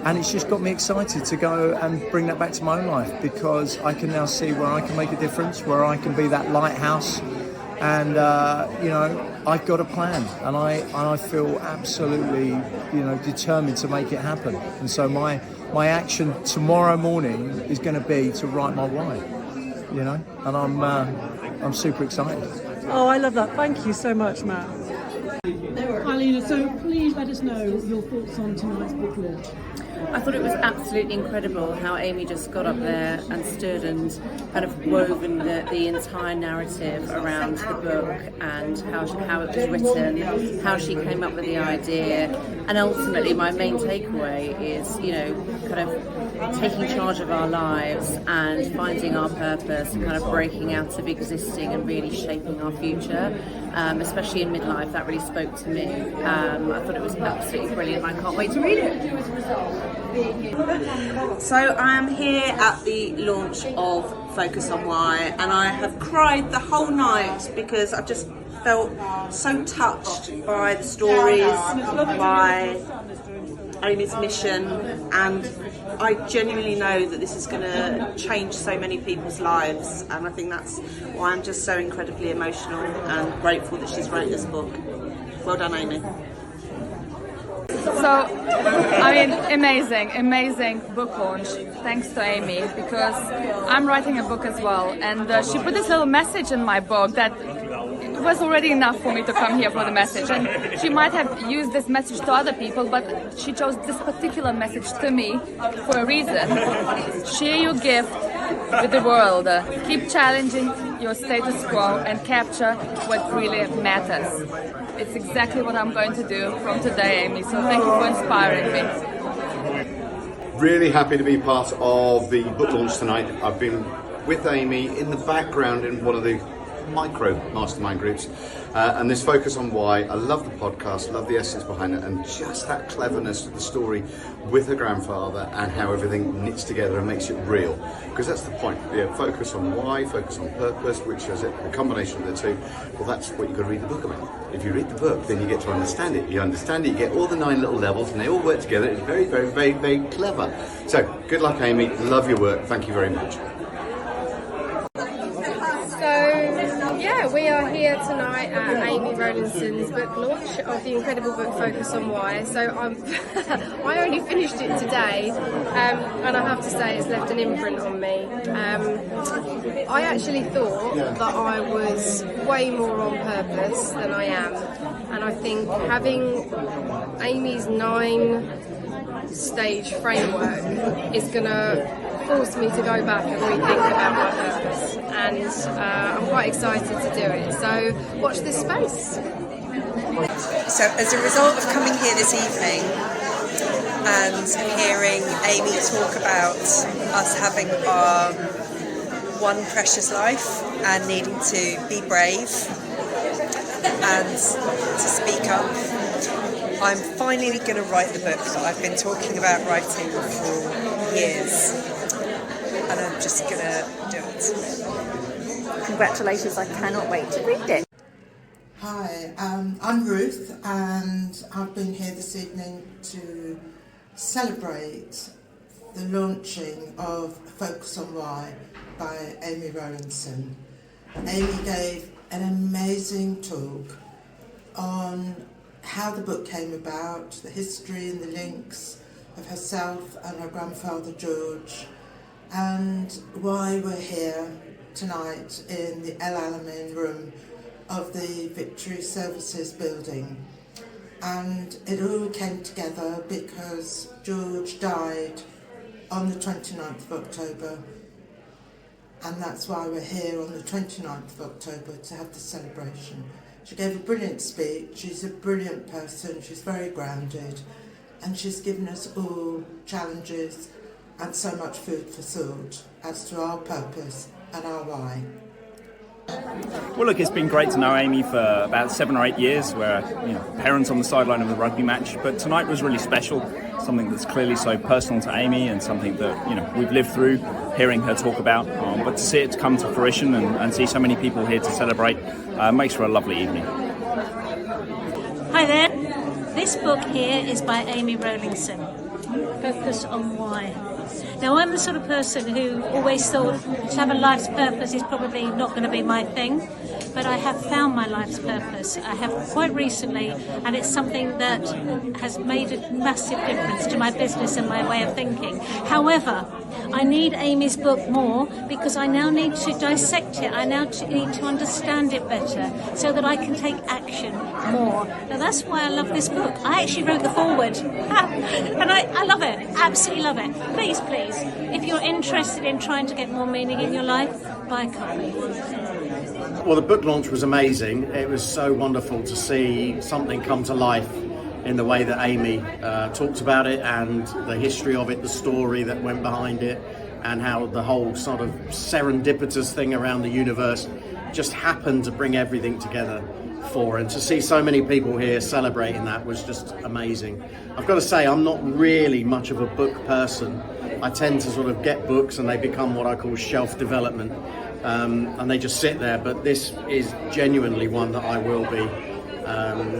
And it's just got me excited to go and bring that back to my own life, because I can now see where I can make a difference, where I can be that lighthouse. And, I've got a plan, and I feel absolutely, determined to make it happen. And so my action tomorrow morning is going to be to write my why, and I'm super excited. Oh, I love that. Thank you so much, Matt. Hi Lynda, so please let us know your thoughts on tonight's book launch. I thought it was absolutely incredible how Amy just got up there and stood and kind of woven the entire narrative around the book and how it was written, how she came up with the idea, and ultimately my main takeaway is, kind of taking charge of our lives and finding our purpose and kind of breaking out of existing and really shaping our future, especially in midlife. That really spoke to me. I thought it was absolutely brilliant. I can't wait to read it. So I am here at the launch of Focus on Why, and I have cried the whole night because I just felt so touched by the stories, by Amy's mission, and I genuinely know that this is going to change so many people's lives, and I think that's why I'm just so incredibly emotional and grateful that she's wrote this book. Well done, Amy. So, I mean, amazing book launch, thanks to Amy, because I'm writing a book as well, and she put this little message in my book that it was already enough for me to come here for the message, and she might have used this message to other people, but she chose this particular message to me for a reason. Share your gift with the world, keep challenging your status quo and capture what really matters. It's exactly what I'm going to do from today, Amy, so thank you for inspiring me. Really happy to be part of the book launch tonight. I've been with Amy in the background in one of the micro mastermind groups, and this Focus on Why. I love the podcast, love the essence behind it, and just that cleverness of the story with her grandfather and how everything knits together and makes it real, because that's the point. Focus on why, focus on purpose, which is a combination of the two. Well, that's what you've got to read the book about. If you read the book, then you get to understand it. You understand it, you get all the 9 little levels, and they all work together. It's very, very, very, very clever. So good luck, Amy. Love your work. Thank you very much. Yeah, we are here tonight at Amy Rowlinson's book launch of the incredible book Focus on Why. So I only finished it today, and I have to say it's left an imprint on me. I actually thought that I was way more on purpose than I am, and I think having Amy's 9-stage framework is going to force me to go back and rethink about my purpose, and I'm quite excited to do it, so watch this space. So as a result of coming here this evening and hearing Amy talk about us having our one precious life and needing to be brave and to speak up, I'm finally going to write the book that I've been talking about writing for years. And I'm just going to do it. Congratulations, I cannot wait to read it. Hi, I'm Ruth, and I've been here this evening to celebrate the launching of Focus on Why by Amy Rowlinson. Amy gave an amazing talk on how the book came about, the history and the links of herself and her grandfather George, and why we're here tonight in the Alamein room of the Victory Services building. And it all came together because George died on the 29th of October, and that's why we're here on the 29th of October to have the celebration. She gave a brilliant speech. She's a brilliant person, she's very grounded, and she's given us all challenges and so much food for thought as to our purpose and our why. Well, look, it's been great to know Amy for about 7 or 8 years. We're parents on the sideline of the rugby match, but tonight was really special. Something that's clearly so personal to Amy and something that we've lived through, hearing her talk about. But to see it come to fruition and see so many people here to celebrate makes for a lovely evening. Hi there. This book here is by Amy Rowlinson. Focus on Why. Now, I'm the sort of person who always thought to have a life's purpose is probably not going to be my thing. but I have found my life's purpose. I have quite recently, and it's something that has made a massive difference to my business and my way of thinking. However, I need Amy's book more because I now need to dissect it. I now need to understand it better so that I can take action more. Now that's why I love this book. I actually wrote the foreword and I love it, absolutely love it. Please, if you're interested in trying to get more meaning in your life, buy a copy. Well, the book launch was amazing. It was so wonderful to see something come to life in the way that Amy talked about it, and the history of it, the story that went behind it, and how the whole sort of serendipitous thing around the universe just happened to bring everything together for her. And to see so many people here celebrating that was just amazing. I've got to say, I'm not really much of a book person. I tend to sort of get books and they become what I call shelf development, and they just sit there, but this is genuinely one that I will be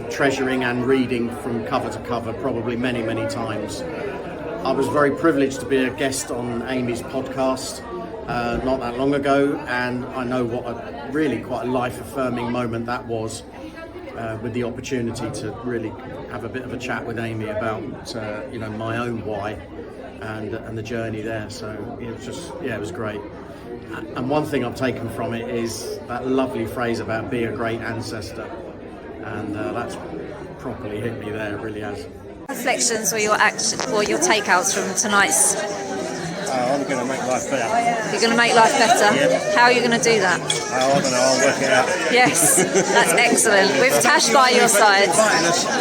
treasuring and reading from cover to cover, probably many, many times. I was very privileged to be a guest on Amy's podcast not that long ago, and I know what a really quite a life-affirming moment that was, with the opportunity to really have a bit of a chat with Amy about my own why and the journey there. So it was just, it was great. And one thing I've taken from it is that lovely phrase about be a great ancestor. And that's properly hit me there, it really has. Reflections or your takeouts from tonight's? I'm going to make life better. You're going to make life better? Yep. How are you going to do that? I don't know, I'll work it out. Yes, that's excellent. With Tash by your side.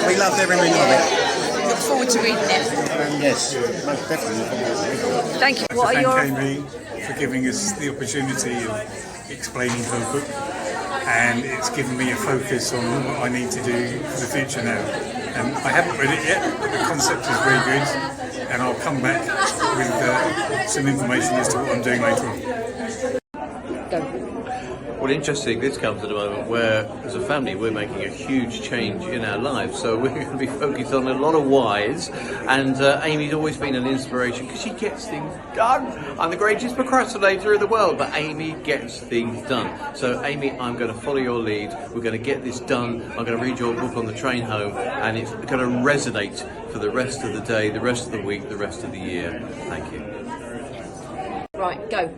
We loved every minute of it. Look forward to reading it. Yes, most definitely. Thank you. What are your... Thank Amy for giving us the opportunity of explaining her book, and it's given me a focus on what I need to do for the future now. And I haven't read it yet, but the concept is very good, and I'll come back with some information as to what I'm doing later on. Well, interesting, this comes at a moment where, as a family, we're making a huge change in our lives. So we're going to be focused on a lot of whys. And Amy's always been an inspiration because she gets things done. I'm the greatest procrastinator in the world, but Amy gets things done. So, Amy, I'm going to follow your lead. We're going to get this done. I'm going to read your book on the train home, and it's going to resonate for the rest of the day, the rest of the week, the rest of the year. Thank you. Right, go.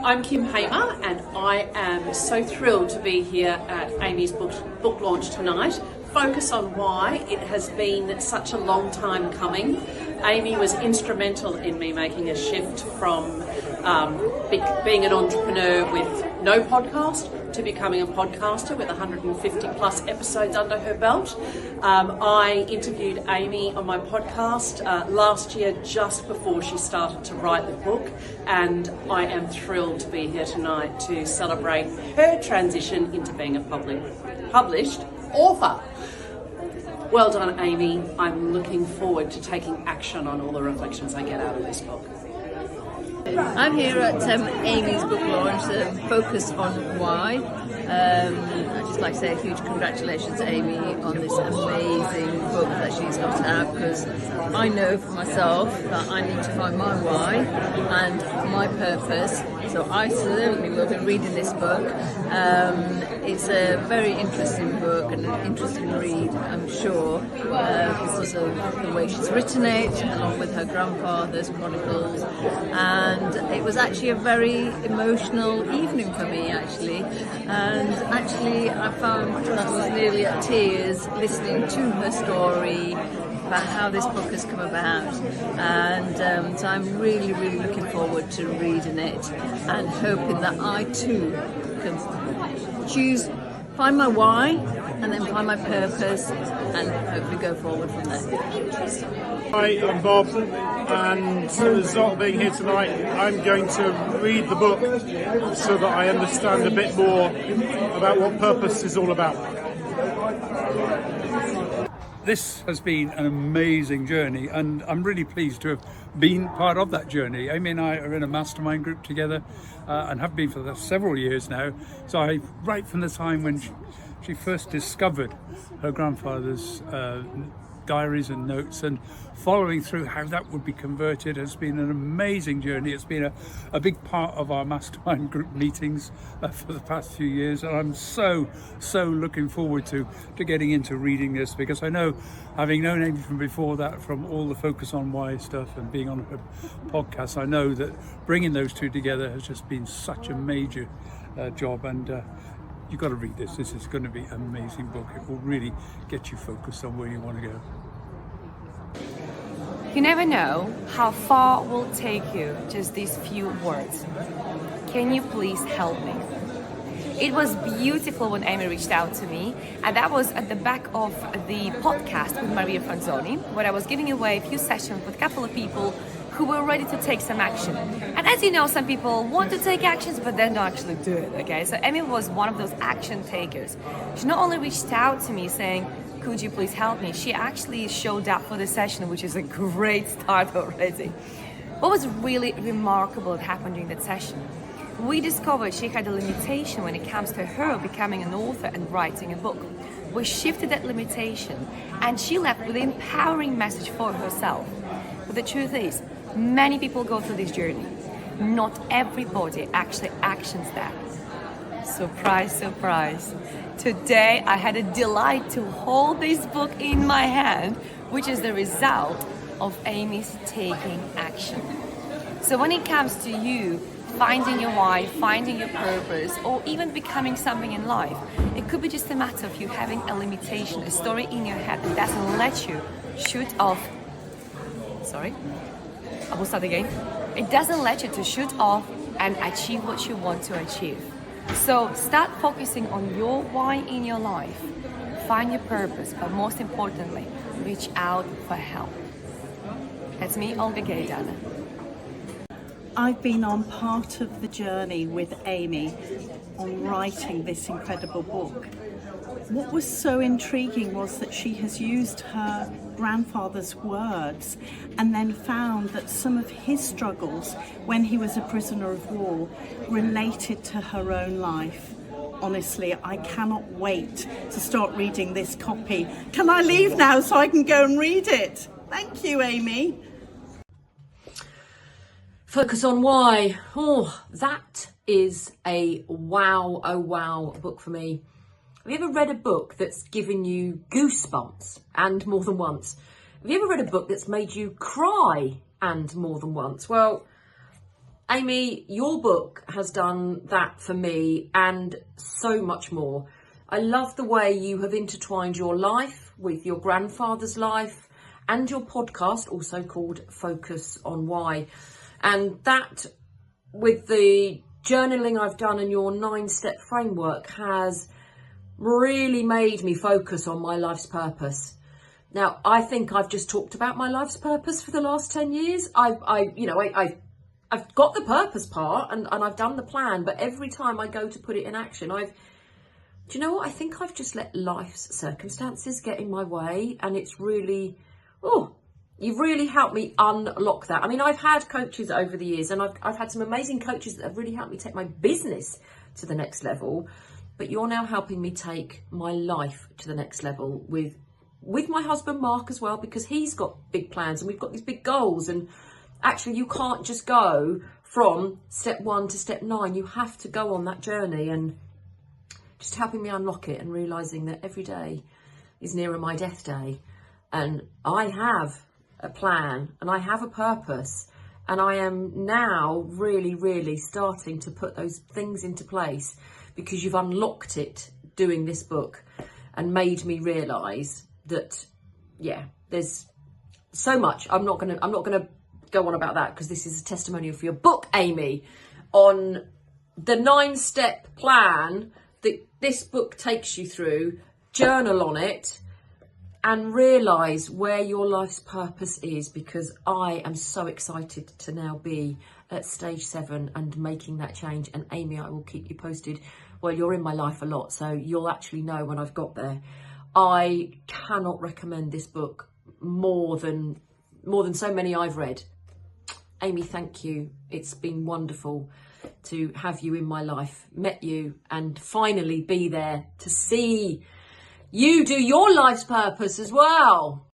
I'm Kim Hamer, and I am so thrilled to be here at Amy's book launch tonight. Focus on why. It has been such a long time coming. Amy was instrumental in me making a shift from being an entrepreneur with no podcast to becoming a podcaster with 150 plus episodes under her belt. I interviewed Amy on my podcast last year just before she started to write the book, and I am thrilled to be here tonight to celebrate her transition into being a published author. Well done, Amy. I'm looking forward to taking action on all the reflections I get out of this book. I'm here at Amy's book launch, Focus on Why. I'd just like to say a huge congratulations to Amy on this amazing book that she's got out, because I know for myself that I need to find my why and my purpose. So I certainly will be reading this book. It's a very interesting book and an interesting read, I'm sure, because of the way she's written it, along with her grandfather's chronicles. And it was actually a very emotional evening for me, actually. And actually, I found that I was nearly at tears listening to her story about how this book has come about, and so I'm really, really looking forward to reading it and hoping that I too can find my why and then find my purpose and hopefully go forward from there. Hi, I'm Bob, and as a result of being here tonight, I'm going to read the book so that I understand a bit more about what purpose is all about. This has been an amazing journey, and I'm really pleased to have been part of that journey. Amy and I are in a mastermind group together and have been for several years now. So right from the time when she first discovered her grandfather's diaries and notes, and following through how that would be converted has been an amazing journey. It's been a big part of our mastermind group meetings for the past few years, and I'm so looking forward to getting into reading this, because I know, having known Amy from before that, from all the Focus on Why stuff and being on her podcast, I know that bringing those two together has just been such a major job, and you've got to read this. This is going to be an amazing book. It will really get you focused on where you want to go. You never know how far will take you just these few words. Can you please help me? It was beautiful when Amy reached out to me, and that was at the back of the podcast with Maria Franzoni, where I was giving away a few sessions with a couple of people who were ready to take some action. And as you know, some people want to take actions, but then don't actually do it, okay? So Amy was one of those action takers. She not only reached out to me saying, could you please help me? She actually showed up for the session, which is a great start already. What was really remarkable that happened during that session? We discovered she had a limitation when it comes to her becoming an author and writing a book. We shifted that limitation, and she left with an empowering message for herself. But the truth is, many people go through this journey. Not everybody actually actions that. Surprise, surprise. Today I had a delight to hold this book in my hand, which is the result of Amy's taking action. So when it comes to you finding your why, finding your purpose, or even becoming something in life, it could be just a matter of you having a limitation, a story in your head that doesn't let you shoot off. Sorry, I will start again. It doesn't let you to shoot off and achieve what you want to achieve. So start focusing on your why in your life. Find your purpose, but most importantly, reach out for help. That's me, Olga Gaydana. I've been on part of the journey with Amy on writing this incredible book. What was so intriguing was that she has used her grandfather's words and then found that some of his struggles when he was a prisoner of war related to her own life. Honestly, I cannot wait to start reading this copy. Can I leave now so I can go and read it? Thank you, Amy. Focus on Why. Oh, that is a wow, oh wow book for me. Have you ever read a book that's given you goosebumps and more than once? Have you ever read a book that's made you cry and more than once? Well, Amy, your book has done that for me and so much more. I love the way you have intertwined your life with your grandfather's life and your podcast, also called Focus on Why. And that, with the journaling I've done and your 9-step framework, has really made me focus on my life's purpose. Now, I think I've just talked about my life's purpose for the last 10 years. I've got the purpose part and I've done the plan, but every time I go to put it in action, do you know what? I think I've just let life's circumstances get in my way, and it's really, you've really helped me unlock that. I mean, I've had coaches over the years, and I've had some amazing coaches that have really helped me take my business to the next level. But you're now helping me take my life to the next level with my husband, Mark, as well, because he's got big plans and we've got these big goals. And actually, you can't just go from step 1 to step 9. You have to go on that journey, and just helping me unlock it and realising that every day is nearer my death day. And I have a plan and I have a purpose, and I am now really, really starting to put those things into place, because you've unlocked it doing this book and made me realise that, there's so much. I'm not gonna go on about that, because this is a testimonial for your book, Amy, on the 9-step plan that this book takes you through. Journal on it and realise where your life's purpose is, because I am so excited to now be at stage 7 and making that change. And Amy, I will keep you posted. Well, you're in my life a lot, so you'll actually know when I've got there. I cannot recommend this book more than so many I've read. Amy, thank you. It's been wonderful to have you in my life, met you, and finally be there to see you do your life's purpose as well.